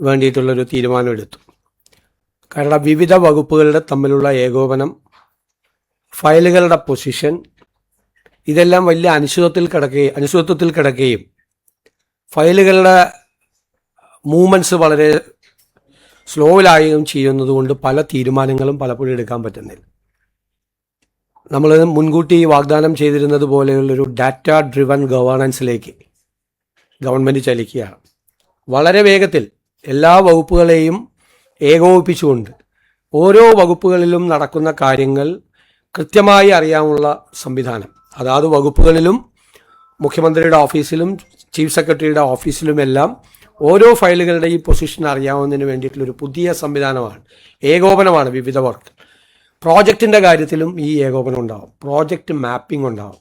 വേണ്ടിയിട്ടുള്ളൊരു തീരുമാനമെടുത്തു. കാരണം വിവിധ വകുപ്പുകളുടെ തമ്മിലുള്ള ഏകോപനം, ഫയലുകളുടെ പൊസിഷൻ, ഇതെല്ലാം വലിയ അനിശ്ചിതത്വത്തിൽ കിടക്കുകയും ഫയലുകളുടെ മൂവ്മെൻറ്റ്സ് വളരെ സ്ലോയിലായും ചെയ്യുന്നതുകൊണ്ട് പല തീരുമാനങ്ങളും പലപ്പോഴും എടുക്കാൻ പറ്റുന്നില്ല. നമ്മൾ മുൻകൂട്ടി വാഗ്ദാനം ചെയ്തിരുന്നത് പോലെയുള്ളൊരു ഡാറ്റ ഡ്രിവൺ ഗവേണൻസിലേക്ക് ഗവൺമെൻറ് ചലിക്കുകയാണ്. വളരെ വേഗത്തിൽ എല്ലാ വകുപ്പുകളെയും ഏകോപിപ്പിച്ചുകൊണ്ട് ഓരോ വകുപ്പുകളിലും നടക്കുന്ന കാര്യങ്ങൾ കൃത്യമായി അറിയാനുള്ള സംവിധാനം, അതാത് വകുപ്പുകളിലും മുഖ്യമന്ത്രിയുടെ ഓഫീസിലും ചീഫ് സെക്രട്ടറിയുടെ ഓഫീസിലുമെല്ലാം ഓരോ ഫയലുകളുടെ ഈ പൊസിഷൻ അറിയാവുന്നതിന് വേണ്ടിയിട്ടുള്ളൊരു പുതിയ സംവിധാനമാണ്, ഏകോപനമാണ് വിവിധ വർക്ക്. പ്രോജക്റ്റിൻ്റെ കാര്യത്തിലും ഈ ഏകോപനം ഉണ്ടാവും, പ്രോജക്റ്റ് മാപ്പിംഗ് ഉണ്ടാവും.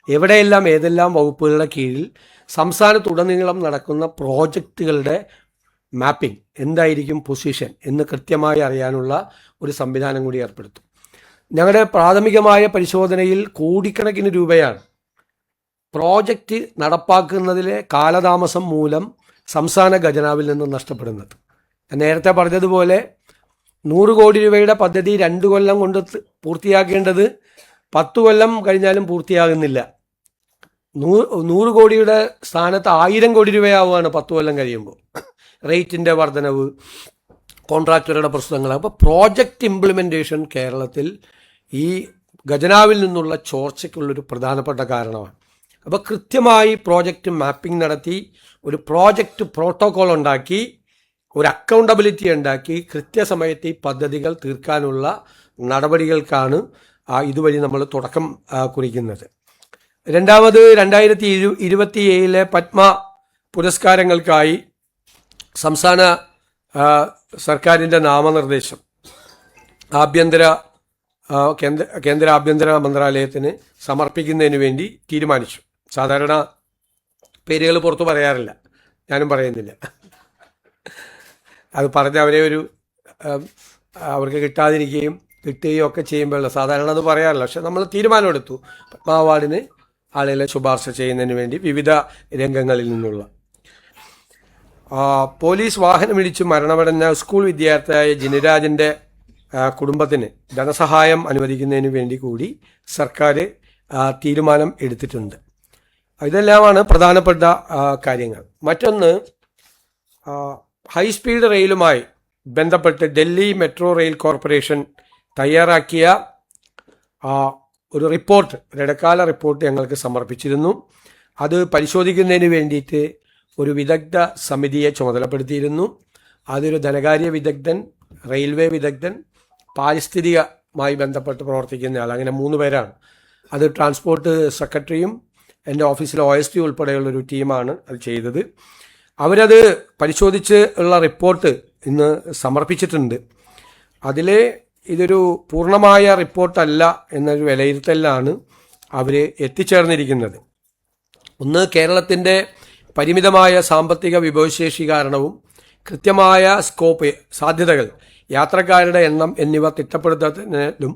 എവിടെയെല്ലാം ഏതെല്ലാം വകുപ്പുകളുടെ കീഴിൽ സംസ്ഥാനത്തുടനീളം നടക്കുന്ന പ്രോജക്റ്റുകളുടെ മാപ്പിംഗ്, എന്തായിരിക്കും പൊസിഷൻ എന്ന് കൃത്യമായി അറിയാനുള്ള ഒരു സംവിധാനം കൂടി ഏർപ്പെടുത്തും. ഞങ്ങളുടെ പ്രാഥമികമായ പരിശോധനയിൽ കോടിക്കണക്കിന് രൂപയാണ് പ്രോജക്റ്റ് നടപ്പാക്കുന്നതിലെ കാലതാമസം മൂലം സംസ്ഥാന ഖജനാവിൽ നിന്ന് നഷ്ടപ്പെടുന്നത്. നേരത്തെ പറഞ്ഞതുപോലെ 100 കോടി രൂപയുടെ പദ്ധതി 2 കൊല്ലം കൊണ്ട് പൂർത്തിയാക്കേണ്ടത് 10 കൊല്ലം കഴിഞ്ഞാലും പൂർത്തിയാകുന്നില്ല. 100 കോടിയുടെ സ്ഥാനത്ത് 1000 കോടി രൂപയാവുകയാണ് 10 കൊല്ലം കഴിയുമ്പോൾ. റേറ്റിൻ്റെ വർധനവ്, കോൺട്രാക്ടറുടെ പ്രശ്നങ്ങൾ. അപ്പോൾ പ്രോജക്റ്റ് ഇംപ്ലിമെൻറ്റേഷൻ കേരളത്തിൽ ഈ ഖജനാവിൽ നിന്നുള്ള ചോർച്ചയ്ക്കുള്ളൊരു പ്രധാനപ്പെട്ട കാരണമാണ്. അപ്പോൾ കൃത്യമായി പ്രോജക്റ്റ് മാപ്പിംഗ് നടത്തി ഒരു പ്രോജക്റ്റ് പ്രോട്ടോകോൾ ഉണ്ടാക്കി ഒരു അക്കൗണ്ടബിലിറ്റി ഉണ്ടാക്കി കൃത്യസമയത്ത് ഈ പദ്ധതികൾ തീർക്കാനുള്ള നടപടികൾക്കാണ് ഇതുവഴി നമ്മൾ തുടക്കം കുറിക്കുന്നത്. രണ്ടാമത് 2027 പത്മ പുരസ്കാരങ്ങൾക്കായി സംസ്ഥാന സർക്കാരിൻ്റെ നാമനിർദ്ദേശം കേന്ദ്ര ആഭ്യന്തര മന്ത്രാലയത്തിന് സമർപ്പിക്കുന്നതിന് വേണ്ടി തീരുമാനിച്ചു. സാധാരണ പേരുകൾ പുറത്തു പറയാറില്ല, ഞാനും പറയുന്നില്ല. അത് പറഞ്ഞ് അവർക്ക് കിട്ടാതിരിക്കുകയും കിട്ടുകയും ഒക്കെ ചെയ്യുമ്പോഴല്ല സാധാരണ അത് പറയാറില്ല. പക്ഷെ നമ്മൾ തീരുമാനമെടുത്തു പത്മ അവാർഡിന് ആളുകളെ ശുപാർശ ചെയ്യുന്നതിന് വേണ്ടി വിവിധ രംഗങ്ങളിൽ നിന്നുള്ള. പോലീസ് വാഹനമിടിച്ച് മരണമടഞ്ഞ സ്കൂൾ വിദ്യാർത്ഥിയായ ജിനിരാജിൻ്റെ കുടുംബത്തിന് ധനസഹായം അനുവദിക്കുന്നതിന് വേണ്ടി കൂടി സർക്കാർ തീരുമാനം എടുത്തിട്ടുണ്ട്. ഇതെല്ലാമാണ് പ്രധാനപ്പെട്ട കാര്യങ്ങൾ. മറ്റൊന്ന്, ഹൈസ്പീഡ് റെയിലുമായി ബന്ധപ്പെട്ട് ഡൽഹി മെട്രോ റെയിൽ കോർപ്പറേഷൻ തയ്യാറാക്കിയ ഒരു റിപ്പോർട്ട്, ഇടക്കാല റിപ്പോർട്ട് ഞങ്ങൾക്ക് സമർപ്പിച്ചിരുന്നു. അത് പരിശോധിക്കുന്നതിന് വേണ്ടിയിട്ട് ഒരു വിദഗ്ധ സമിതിയെ ചുമതലപ്പെടുത്തിയിരുന്നു. അതൊരു ധനകാര്യ വിദഗ്ധൻ, റെയിൽവേ വിദഗ്ധൻ, പാരിസ്ഥിതികമായി ബന്ധപ്പെട്ട് പ്രവർത്തിക്കുന്ന ആൾ, അങ്ങനെ 3 പേരാണ്. അത് ട്രാൻസ്പോർട്ട് സെക്രട്ടറിയും എൻ്റെ ഓഫീസിലെ OST ഉൾപ്പെടെയുള്ളൊരു ടീമാണ് അത് ചെയ്തത്. അവരത് പരിശോധിച്ച് ഉള്ള റിപ്പോർട്ട് ഇന്ന് സമർപ്പിച്ചിട്ടുണ്ട്. അതിൽ ഇതൊരു പൂർണ്ണമായ റിപ്പോർട്ടല്ല എന്നൊരു വിലയിരുത്തലിലാണ് അവർ എത്തിച്ചേർന്നിരിക്കുന്നത്. ഒന്ന്, കേരളത്തിൻ്റെ പരിമിതമായ സാമ്പത്തിക വിഭവശേഷി കാരണവും കൃത്യമായ സ്കോപ്പ്, സാധ്യതകൾ, യാത്രക്കാരുടെ എണ്ണം എന്നിവ തിട്ടപ്പെടുത്തുന്നതിനും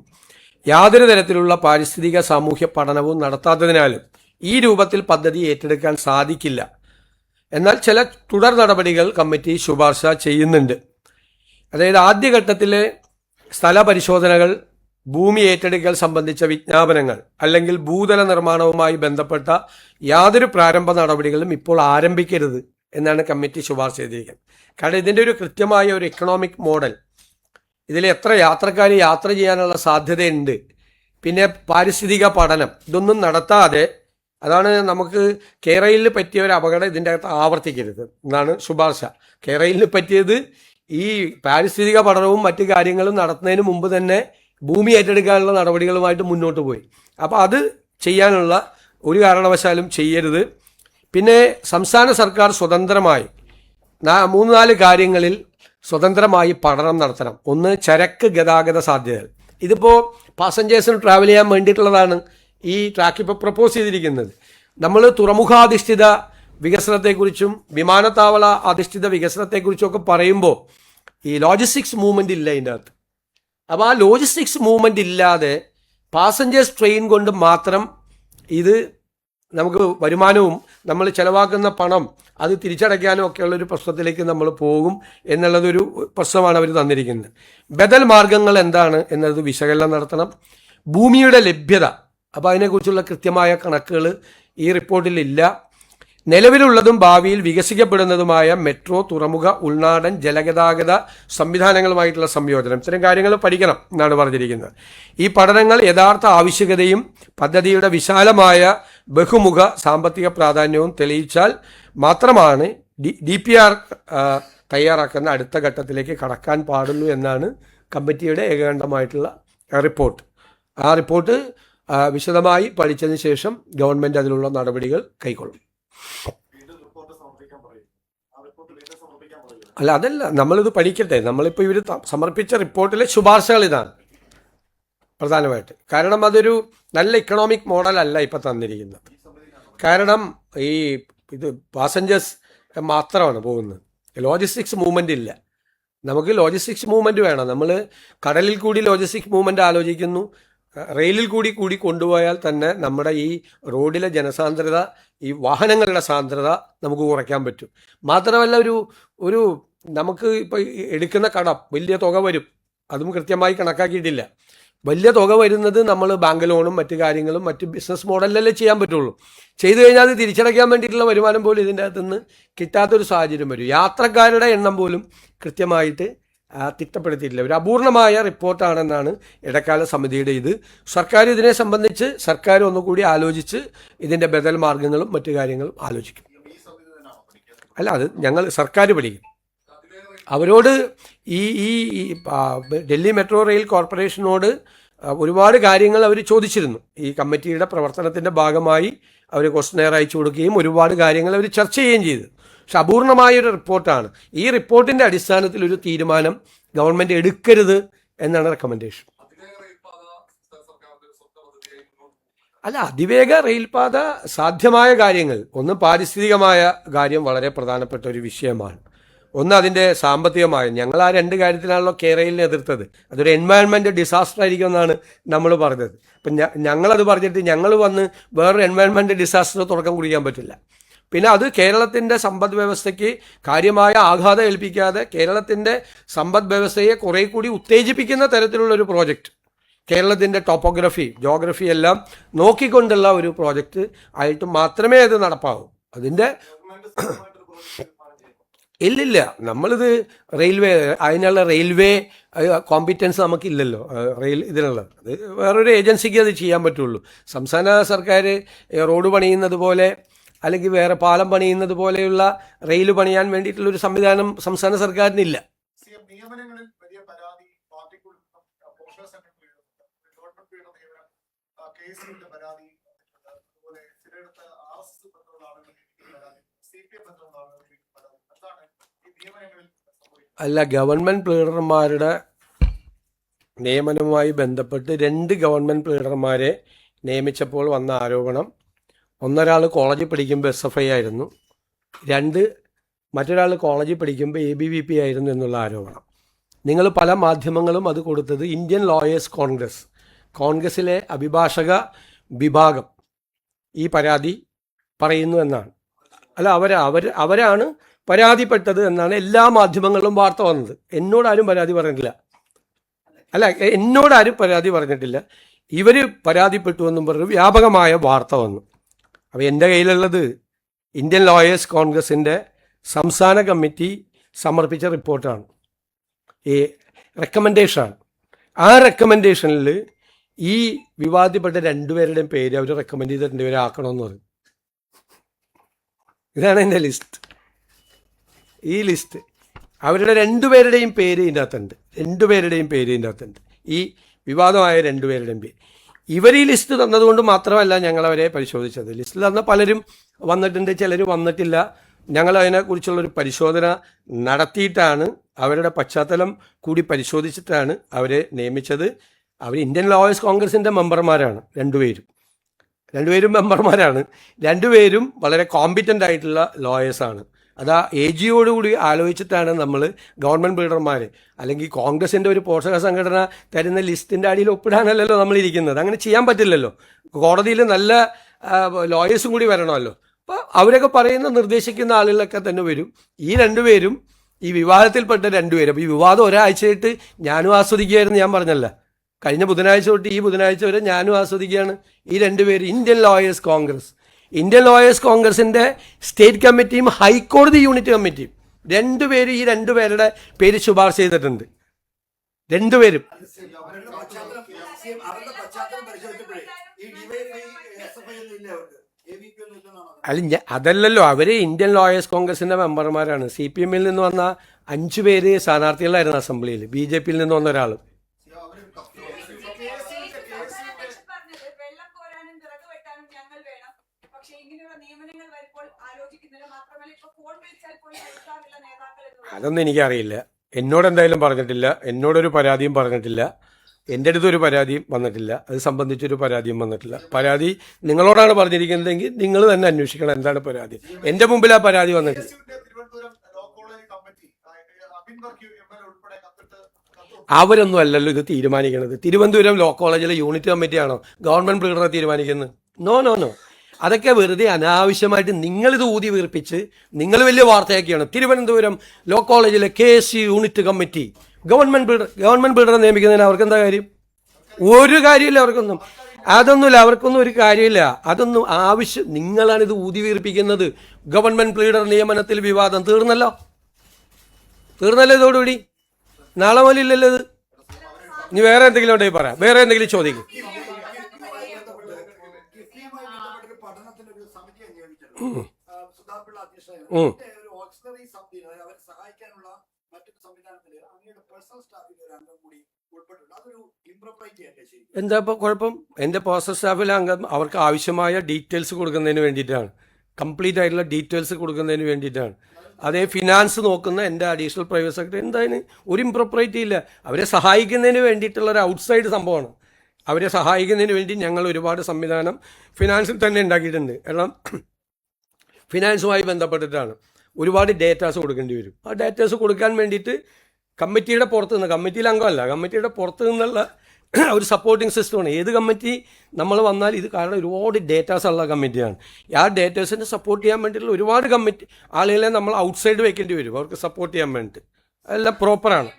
യാതൊരു തരത്തിലുള്ള പാരിസ്ഥിതിക സാമൂഹ്യ പഠനവും നടത്താത്തതിനാലും ഈ രൂപത്തിൽ പദ്ധതി ഏറ്റെടുക്കാൻ സാധിക്കില്ല. എന്നാൽ ചില തുടർ നടപടികൾ കമ്മിറ്റി ശുപാർശ ചെയ്യുന്നുണ്ട്. അതായത് ആദ്യഘട്ടത്തിലെ സ്ഥല പരിശോധനകൾ, ഭൂമി ഏറ്റെടുക്കൽ സംബന്ധിച്ച വിജ്ഞാപനങ്ങൾ അല്ലെങ്കിൽ ഭൂതല നിർമ്മാണവുമായി ബന്ധപ്പെട്ട യാതൊരു പ്രാരംഭ നടപടികളും ഇപ്പോൾ ആരംഭിക്കരുത് എന്നാണ് കമ്മിറ്റി ശുപാർശ ചെയ്തിരിക്കുന്നത്. കാരണം ഇതിൻ്റെ ഒരു കൃത്യമായ ഒരു എക്കണോമിക് മോഡൽ, ഇതിൽ എത്ര യാത്രക്കാർ യാത്ര ചെയ്യാനുള്ള സാധ്യതയുണ്ട്, പിന്നെ പാരിസ്ഥിതിക പഠനം, ഇതൊന്നും നടത്താതെ, അതാണ് നമുക്ക് കേരളയിൽ പറ്റിയ ഒരു അപകടം ഇതിൻ്റെ അകത്ത് ആവർത്തിക്കരുത് എന്നാണ് ശുപാർശ. കേരളയിൽ പറ്റിയത് ഈ പാരിസ്ഥിതിക പഠനവും മറ്റു കാര്യങ്ങളും നടത്തുന്നതിന് മുമ്പ് തന്നെ ഭൂമി ഏറ്റെടുക്കാനുള്ള നടപടികളുമായിട്ട് മുന്നോട്ട് പോയി. അപ്പോൾ അത് ചെയ്യാനുള്ള ഒരു കാരണവശാലും ചെയ്യരുത്. പിന്നെ സംസ്ഥാന സർക്കാർ സ്വതന്ത്രമായി 3-4 കാര്യങ്ങളിൽ സ്വതന്ത്രമായി പഠനം നടത്തണം. ഒന്ന്, ചരക്ക് ഗതാഗത സാധ്യതകൾ. ഇതിപ്പോൾ പാസഞ്ചേഴ്സിന് ട്രാവൽ ചെയ്യാൻ വേണ്ടിയിട്ടുള്ളതാണ് ഈ ട്രാക്ക് ഇപ്പോൾ പ്രപ്പോസ് ചെയ്തിരിക്കുന്നത്. നമ്മൾ തുറമുഖാധിഷ്ഠിത വികസനത്തെക്കുറിച്ചും വിമാനത്താവള അധിഷ്ഠിത വികസനത്തെക്കുറിച്ചും ഒക്കെ പറയുമ്പോൾ ഈ ലോജിസ്റ്റിക്സ് മൂവ്മെൻ്റ് ഇല്ല ഇതിൻ്റെ അകത്ത്. അപ്പോൾ ആ ലോജിസ്റ്റിക്സ് മൂവ്മെൻ്റ് ഇല്ലാതെ പാസഞ്ചേഴ്സ് ട്രെയിൻ കൊണ്ട് മാത്രം ഇത് നമുക്ക് വരുമാനവും നമ്മൾ ചിലവാക്കുന്ന പണം അത് തിരിച്ചടയ്ക്കാനും ഒക്കെയുള്ളൊരു പ്രശ്നത്തിലേക്ക് നമ്മൾ പോകും എന്നുള്ളതൊരു പ്രശ്നമാണ് അവർ തന്നിരിക്കുന്നത്. ബദൽ മാർഗങ്ങൾ എന്താണ് എന്നത് വിശകലനം നടത്തണം. ഭൂമിയുടെ ലഭ്യത, അപ്പോൾ അതിനെക്കുറിച്ചുള്ള കൃത്യമായ കണക്കുകൾ ഈ റിപ്പോർട്ടിലില്ല. നിലവിലുള്ളതും ഭാവിയിൽ വികസിക്കപ്പെടുന്നതുമായ മെട്രോ, തുറമുഖ, ഉൾനാടൻ ജലഗതാഗത സംവിധാനങ്ങളുമായിട്ടുള്ള സംയോജനം, ഇത്തരം കാര്യങ്ങൾ പഠിക്കണം എന്നാണ് പറഞ്ഞിരിക്കുന്നത്. ഈ പഠനങ്ങൾ യഥാർത്ഥ ആവശ്യകതയും പദ്ധതിയുടെ വിശാലമായ ബഹുമുഖ സാമ്പത്തിക പ്രാധാന്യവും തെളിയിച്ചാൽ മാത്രമാണ് DPR തയ്യാറാക്കുന്ന അടുത്ത ഘട്ടത്തിലേക്ക് കടക്കാൻ പാടുള്ളൂ എന്നാണ് കമ്മിറ്റിയുടെ ഏകകണ്ഠമായിട്ടുള്ള റിപ്പോർട്ട്. ആ റിപ്പോർട്ട് വിശദമായി പഠിച്ചതിന് ശേഷം ഗവൺമെൻറ് അതിനുള്ള നടപടികൾ കൈക്കൊള്ളും. അല്ല, അതല്ല, നമ്മളിത് പഠിക്കട്ടെ. നമ്മളിപ്പോൾ ഇവർ സമർപ്പിച്ച റിപ്പോർട്ടിലെ ശുപാർശകൾ ഇതാണ് പ്രധാനമായിട്ട്. കാരണം അതൊരു നല്ല ഇക്കണോമിക് മോഡലല്ല ഇപ്പം തന്നിരിക്കുന്നത്. കാരണം ഇത് പാസഞ്ചേഴ്സ് മാത്രമാണ് പോകുന്നത്, ലോജിസ്റ്റിക്സ് മൂവ്മെൻ്റ് ഇല്ല. നമുക്ക് ലോജിസ്റ്റിക്സ് മൂവ്മെൻറ്റ് വേണം. നമ്മൾ കടലിൽ കൂടി ലോജിസ്റ്റിക്സ് മൂവ്മെൻറ്റ് ആലോചിക്കുന്നു, റെയിലിൽ കൂടി കൊണ്ടുപോയാൽ തന്നെ നമ്മുടെ ഈ റോഡിലെ ജനസാന്ദ്രത, ഈ വാഹനങ്ങളുടെ സാന്ദ്രത നമുക്ക് കുറയ്ക്കാൻ പറ്റും. മാത്രമല്ല ഒരു നമുക്ക് ഇപ്പോൾ എടുക്കുന്ന കടം വലിയ തുക വരും, അതും കൃത്യമായി കണക്കാക്കിയിട്ടില്ല. വലിയ തുക വരുന്നത് നമ്മൾ ബാങ്ക് ലോണും മറ്റു കാര്യങ്ങളും മറ്റ് ബിസിനസ് മോഡലിലല്ലേ ചെയ്യാൻ പറ്റുള്ളൂ. ചെയ്തു കഴിഞ്ഞാൽ അത് തിരിച്ചടയ്ക്കാൻ വേണ്ടിയിട്ടുള്ള വരുമാനം പോലും ഇതിൻ്റെ അകത്തുനിന്ന് കിട്ടാത്തൊരു സാഹചര്യം വരും. യാത്രക്കാരുടെ എണ്ണം പോലും കൃത്യമായിട്ട് തിട്ടപ്പെടുത്തിയിട്ടില്ല. ഒരു അപൂർണമായ റിപ്പോർട്ടാണെന്നാണ് ഇടക്കാല സമിതിയുടെ ഇത്. സർക്കാർ ഇതിനെ സംബന്ധിച്ച് ഒന്നുകൂടി ആലോചിച്ച് ഇതിൻ്റെ ബദൽ മാർഗങ്ങളും മറ്റു കാര്യങ്ങളും ആലോചിക്കും. അല്ല, അത് സർക്കാർ പഠിക്കും. അവരോട് ഈ ഡൽഹി മെട്രോ റെയിൽ കോർപ്പറേഷനോട് ഒരുപാട് കാര്യങ്ങൾ അവർ ചോദിച്ചിരുന്നു. ഈ കമ്മിറ്റിയുടെ പ്രവർത്തനത്തിൻ്റെ ഭാഗമായി അവർ ക്വസ്റ്റനെയർ അയച്ചു കൊടുക്കുകയും ഒരുപാട് കാര്യങ്ങൾ അവർ ചർച്ച ചെയ്യുകയും ചെയ്തു. പക്ഷെ അപൂർണമായൊരു റിപ്പോർട്ടാണ്. ഈ റിപ്പോർട്ടിൻ്റെ അടിസ്ഥാനത്തിൽ ഒരു തീരുമാനം ഗവൺമെൻറ് എടുക്കരുത് എന്നാണ് റെക്കമെൻഡേഷൻ. അല്ല, അതിവേഗ റെയിൽപാത സാധ്യമായ കാര്യങ്ങൾ, ഒന്ന് പാരിസ്ഥിതികമായ കാര്യം വളരെ പ്രധാനപ്പെട്ട ഒരു വിഷയമാണ്. ഒന്ന് അതിൻ്റെ സാമ്പത്തികമായ, ഞങ്ങൾ ആ രണ്ട് കാര്യത്തിലാണല്ലോ കേരളയിലിനെ എതിർത്തത്. അതൊരു എൻവയൺമെൻറ്റ് ഡിസാസ്റ്റർ ആയിരിക്കുമെന്നാണ് നമ്മൾ പറഞ്ഞത്. അപ്പം ഞങ്ങളത് പറഞ്ഞിട്ട് ഞങ്ങൾ വന്ന് വേറൊരു എൻവയൺമെൻറ്റ് ഡിസാസ്റ്റർ തുടക്കം കുറിക്കാൻ പറ്റില്ല. പിന്നെ അത് കേരളത്തിൻ്റെ സമ്പദ് വ്യവസ്ഥയ്ക്ക് കാര്യമായ ആഘാതം ഏൽപ്പിക്കാതെ കേരളത്തിൻ്റെ സമ്പദ് വ്യവസ്ഥയെ കുറേ കൂടി ഉത്തേജിപ്പിക്കുന്ന തരത്തിലുള്ളൊരു പ്രോജക്റ്റ്, കേരളത്തിൻ്റെ ടോപ്പോഗ്രഫി ജോഗ്രഫി എല്ലാം നോക്കിക്കൊണ്ടുള്ള ഒരു പ്രോജക്റ്റ് ആയിട്ട് മാത്രമേ അത് നടപ്പാവൂ. അതിൻ്റെ ഇല്ലില്ല, നമ്മളിത് റെയിൽവേ, അതിനുള്ള റെയിൽവേ കോമ്പിറ്റൻസ് നമുക്കില്ലല്ലോ ഇതിനുള്ളത്. അത് വേറൊരു ഏജൻസിക്ക് അത് ചെയ്യാൻ പറ്റുള്ളൂ. സംസ്ഥാന സർക്കാർ റോഡ് പണിയുന്നത് പോലെ അല്ലെങ്കിൽ വേറെ പാലം പണിയുന്നത് പോലെയുള്ള റെയിൽ പണിയാൻ വേണ്ടിയിട്ടുള്ളൊരു സംവിധാനം സംസ്ഥാന സർക്കാരിനില്ല. അല്ല, ഗവൺമെൻറ് പ്ലീഡർമാരുടെ നിയമനവുമായി ബന്ധപ്പെട്ട് 2 ഗവൺമെൻറ് പ്ലീഡർമാരെ നിയമിച്ചപ്പോൾ വന്ന ആരോപണം, ഒന്നൊരാൾ കോളേജിൽ പഠിക്കുമ്പോൾ SFI ആയിരുന്നു, മറ്റൊരാൾ കോളേജിൽ പഠിക്കുമ്പോൾ ABVP ആയിരുന്നു എന്നുള്ള ആരോപണം. നിങ്ങൾ പല മാധ്യമങ്ങളും അത് കൊടുത്തത് ഇന്ത്യൻ ലോയേഴ്സ് കോൺഗ്രസ്സിലെ അഭിഭാഷക വിഭാഗം ഈ പരാതി പറയുന്നു എന്നാണ്. അല്ല, അവരാണ് പരാതിപ്പെട്ടത് എന്നാണ് എല്ലാ മാധ്യമങ്ങളിലും വാർത്ത വന്നത്. എന്നോടാരും പരാതി പറഞ്ഞിട്ടില്ല. എന്നോടാരും പരാതി പറഞ്ഞിട്ടില്ല. ഇവർ പരാതിപ്പെട്ടു എന്നും പറഞ്ഞു വ്യാപകമായ വാർത്ത വന്നു. അപ്പോൾ എൻ്റെ കയ്യിലുള്ളത് ഇന്ത്യൻ ലോയേഴ്സ് കോൺഗ്രസിൻ്റെ സംസ്ഥാന കമ്മിറ്റി സമർപ്പിച്ച റിപ്പോർട്ടാണ്, ഈ റെക്കമെൻഡേഷനാണ്. ആ റെക്കമെൻഡേഷനിൽ ഈ വിവാദപ്പെട്ട 2 പേരുടെയും പേര് അവർ റെക്കമെൻഡ് ചെയ്ത 2 പേരെ ആക്കണമെന്ന് പറയും. ഇതാണ് എൻ്റെ ലിസ്റ്റ്. ഈ ലിസ്റ്റ് അവരുടെ 2 പേരുടെയും പേര് ഇതിൻ്റെ അകത്തുണ്ട്. 2 പേരുടെയും പേര് ഇതിൻ്റെ അകത്തുണ്ട്. ഈ വിവാദമായ 2 പേരുടെയും പേര്. ഇവർ ഈ ലിസ്റ്റ് തന്നതുകൊണ്ട് മാത്രമല്ല ഞങ്ങളവരെ പരിശോധിച്ചത്. ലിസ്റ്റിൽ തന്ന പലരും വന്നിട്ടുണ്ട്, ചിലർ വന്നിട്ടില്ല. ഞങ്ങൾ അതിനെക്കുറിച്ചുള്ളൊരു പരിശോധന നടത്തിയിട്ടാണ്, അവരുടെ പശ്ചാത്തലം കൂടി പരിശോധിച്ചിട്ടാണ് അവരെ നിയമിച്ചത്. അവർ ഇന്ത്യൻ ലോയേഴ്സ് കോൺഗ്രസിൻ്റെ മെമ്പർമാരാണ്. 2 പേരും മെമ്പർമാരാണ്. 2 പേരും വളരെ കോമ്പിറ്റൻ്റ് ആയിട്ടുള്ള ലോയേഴ്സാണ്. അത് AGയോടുകൂടി ആലോചിച്ചിട്ടാണ് നമ്മൾ ഗവൺമെൻറ് ലീഡർമാർ അല്ലെങ്കിൽ കോൺഗ്രസിൻ്റെ ഒരു പോഷക സംഘടന തരുന്ന ലിസ്റ്റിൻ്റെ അടിയിൽ ഒപ്പിടാനല്ലല്ലോ നമ്മളിരിക്കുന്നത്. അങ്ങനെ ചെയ്യാൻ പറ്റില്ലല്ലോ. കോടതിയിൽ നല്ല ലോയേഴ്സും കൂടി വരണമല്ലോ. അപ്പോൾ അവരൊക്കെ പറയുന്ന നിർദ്ദേശിക്കുന്ന ആളുകളൊക്കെ തന്നെ വരും. ഈ രണ്ടുപേരും ഈ വിവാദത്തിൽപ്പെട്ട രണ്ടുപേരും. അപ്പോൾ ഈ വിവാദം ഒരാഴ്ചയായിട്ട് ഞാനും ആസ്വദിക്കുകയായിരുന്നു. ഞാൻ പറഞ്ഞല്ല, കഴിഞ്ഞ ബുധനാഴ്ച തൊട്ട് ഈ ബുധനാഴ്ച വരെ ഞാനും ആസ്വദിക്കുകയാണ്. ഈ രണ്ടുപേര് ഇന്ത്യൻ ലോയേഴ്സ് കോൺഗ്രസിൻ്റെ സ്റ്റേറ്റ് കമ്മിറ്റിയും ഹൈക്കോടതി യൂണിറ്റ് കമ്മിറ്റിയും രണ്ടുപേരും ഈ രണ്ടുപേരുടെ പേര് ശുപാർശ ചെയ്തിട്ടുണ്ട്. രണ്ടുപേരും അതല്ലല്ലോ, അവര് ഇന്ത്യൻ ലോയേഴ്സ് കോൺഗ്രസിന്റെ മെമ്പർമാരാണ്. CPM നിന്ന് വന്ന 5 പേര് സ്ഥാനാർത്ഥികളായിരുന്നു അസംബ്ലിയിൽ. BJP നിന്ന് വന്ന ഒരാൾ. അതൊന്നും എനിക്കറിയില്ല. എന്നോട് എന്തായാലും പറഞ്ഞിട്ടില്ല. എന്നോടൊരു പരാതിയും പറഞ്ഞിട്ടില്ല. എൻ്റെ അടുത്തൊരു പരാതിയും വന്നിട്ടില്ല. അത് സംബന്ധിച്ചൊരു പരാതിയും വന്നിട്ടില്ല. പരാതി നിങ്ങളോടാണ് പറഞ്ഞിരിക്കുന്നതെങ്കിൽ നിങ്ങൾ തന്നെ അന്വേഷിക്കണം എന്താണ് പരാതി. എൻ്റെ മുമ്പിൽ ആ പരാതി വന്നിട്ടില്ല. അവരൊന്നും അല്ലല്ലോ ഇത് തീരുമാനിക്കുന്നത്. തിരുവനന്തപുരം ലോ കോളേജിലെ യൂണിറ്റ് കമ്മിറ്റിയാണോ ഗവൺമെന്റ് പ്ലീഡറെ തീരുമാനിക്കുന്നത്? നോ. അതൊക്കെ വെറുതെ അനാവശ്യമായിട്ട് നിങ്ങളിത് ഊതി വീർപ്പിച്ച് നിങ്ങൾ വലിയ വാർത്തയാക്കിയാണ്. തിരുവനന്തപുരം ലോ കോളേജിലെ KSU യൂണിറ്റ് കമ്മിറ്റി ഗവൺമെന്റ് പ്ലീഡറെ നിയമിക്കുന്നതിന് അവർക്ക് എന്താ കാര്യം? ഒരു കാര്യമില്ല അവർക്കൊന്നും. അവർക്കൊന്നും ഒരു കാര്യമില്ല. അതൊന്നും ആവശ്യം. നിങ്ങളാണ് ഇത് ഊതി വീർപ്പിക്കുന്നത്. ഗവൺമെന്റ് പ്ലീഡർ നിയമനത്തിൽ വിവാദം തീർന്നല്ലോ ഇതോടുകൂടി. നാളെ മുതൽ ഇല്ലല്ലോ ഇത്. ഇനി വേറെ എന്തെങ്കിലും ഉണ്ടെങ്കിൽ പറയാം, വേറെ എന്തെങ്കിലും ചോദിക്കും. എന്താ ഇപ്പൊ കുഴപ്പം? എന്റെ പേഴ്സണൽ സ്റ്റാഫിലെ അംഗം അവർക്ക് ആവശ്യമായ ഡീറ്റെയിൽസ് കൊടുക്കുന്നതിന് വേണ്ടിയിട്ടാണ്, കംപ്ലീറ്റ് ആയിട്ടുള്ള ഡീറ്റെയിൽസ് കൊടുക്കുന്നതിന് വേണ്ടിയിട്ടാണ്. അതേ ഫിനാൻസ് നോക്കുന്ന എൻ്റെ അഡീഷണൽ പ്രൈവറ്റ് സെക്രട്ടറി എന്തായാലും ഒരു ഇംപ്രോപ്പറേറ്റി ഇല്ല. അവരെ സഹായിക്കുന്നതിന് വേണ്ടിയിട്ടുള്ള ഒരു ഔട്ട്സൈഡ് സംഭവമാണ്. അവരെ സഹായിക്കുന്നതിന് വേണ്ടി ഞങ്ങൾ ഒരുപാട് സംവിധാനം ഫിനാൻസിൽ തന്നെ ഉണ്ടാക്കിയിട്ടുണ്ട്. കാരണം ഫിനാൻസുമായി ബന്ധപ്പെട്ടിട്ടാണ് ഒരുപാട് ഡേറ്റാസ് കൊടുക്കേണ്ടി വരും. ആ ഡേറ്റാസ് കൊടുക്കാൻ വേണ്ടിയിട്ട് കമ്മിറ്റിയുടെ പുറത്ത് നിന്ന്, കമ്മിറ്റിയിൽ അംഗമല്ല, കമ്മിറ്റിയുടെ പുറത്ത് നിന്നുള്ള ഒരു സപ്പോർട്ടിങ് സിസ്റ്റമാണ്. ഏത് കമ്മിറ്റി നമ്മൾ വന്നാൽ ഇത് കാരണം ഒരുപാട് ഡേറ്റാസ് ഉള്ള കമ്മിറ്റിയാണ്. ആ ഡേറ്റാസിനെ സപ്പോർട്ട് ചെയ്യാൻ വേണ്ടിയിട്ടുള്ള ഒരുപാട് കമ്മിറ്റി ആളുകളെ നമ്മൾ ഔട്ട്സൈഡ് വെക്കേണ്ടി വരും അവർക്ക് സപ്പോർട്ട് ചെയ്യാൻ വേണ്ടിയിട്ട്. അതെല്ലാം പ്രോപ്പറാണ്.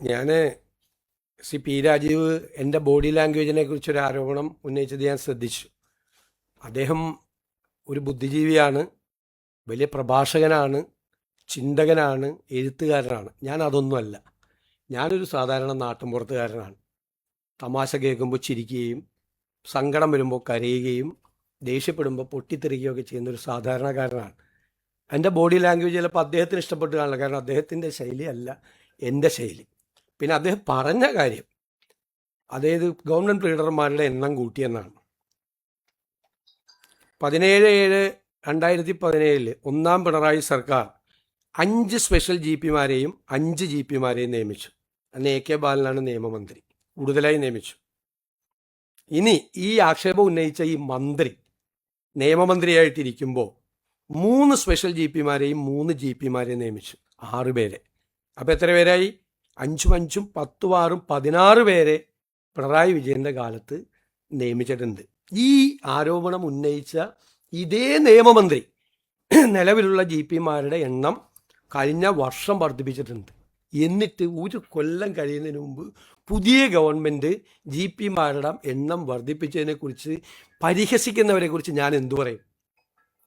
ഞാൻ P. രാജീവ് എൻ്റെ ബോഡി ലാംഗ്വേജിനെ കുറിച്ചൊരു ആരോപണം ഉന്നയിച്ചത് ഞാൻ ശ്രദ്ധിച്ചു. അദ്ദേഹം ഒരു ബുദ്ധിജീവിയാണ്, വലിയ പ്രഭാഷകനാണ്, ചിന്തകനാണ്, എഴുത്തുകാരനാണ്. ഞാൻ അതൊന്നുമല്ല. ഞാനൊരു സാധാരണ നാട്ടിൻപുറത്തുകാരനാണ്. തമാശ കേൾക്കുമ്പോൾ ചിരിക്കുകയും സങ്കടം വരുമ്പോൾ കരയുകയും ദേഷ്യപ്പെടുമ്പോൾ പൊട്ടിത്തെറിക്കുകയൊക്കെ ചെയ്യുന്നൊരു സാധാരണക്കാരനാണ്. എൻ്റെ ബോഡി ലാംഗ്വേജ് ചിലപ്പോൾ അദ്ദേഹത്തിന് ഇഷ്ടപ്പെട്ട് കാണില്ല. കാരണം അദ്ദേഹത്തിൻ്റെ ശൈലി അല്ല എൻ്റെ ശൈലി. പിന്നെ അദ്ദേഹം പറഞ്ഞ കാര്യം, അതായത് ഗവൺമെൻറ് ലീഡർമാരുടെ എണ്ണം കൂട്ടിയെന്നാണ്. 17/7/2017 ഒന്നാം പിണറായി സർക്കാർ 5 സ്പെഷ്യൽ GP-മാരെയും 5 GP-മാരെയും നിയമിച്ചു. അന്ന് AK ബാലനാണ് നിയമമന്ത്രി, കൂടുതലായി നിയമിച്ചു. ഇനി ഈ ആക്ഷേപം ഉന്നയിച്ച ഈ മന്ത്രി നിയമമന്ത്രിയായിട്ടിരിക്കുമ്പോൾ 3 സ്പെഷ്യൽ GP-മാരെയും 3 GP-മാരെയും നിയമിച്ചു. 6 പേരെ. അപ്പോൾ എത്ര പേരായി? 5 × 5 = 10 × 6 = 16 പേരെ പിണറായി വിജയൻ്റെ കാലത്ത് നിയമിച്ചിട്ടുണ്ട്. ഈ ആരോപണം ഉന്നയിച്ച ഇതേ നിയമമന്ത്രി നിലവിലുള്ള GP-മാരുടെ എണ്ണം കഴിഞ്ഞ വർഷം വർദ്ധിപ്പിച്ചിട്ടുണ്ട്. എന്നിട്ട് ഒരു കൊല്ലം കഴിയുന്നതിന് മുമ്പ് പുതിയ ഗവൺമെൻറ് GP-മാരുടെ എണ്ണം വർദ്ധിപ്പിച്ചതിനെക്കുറിച്ച് പരിഹസിക്കുന്നവരെ കുറിച്ച് ഞാൻ എന്തു പറയും?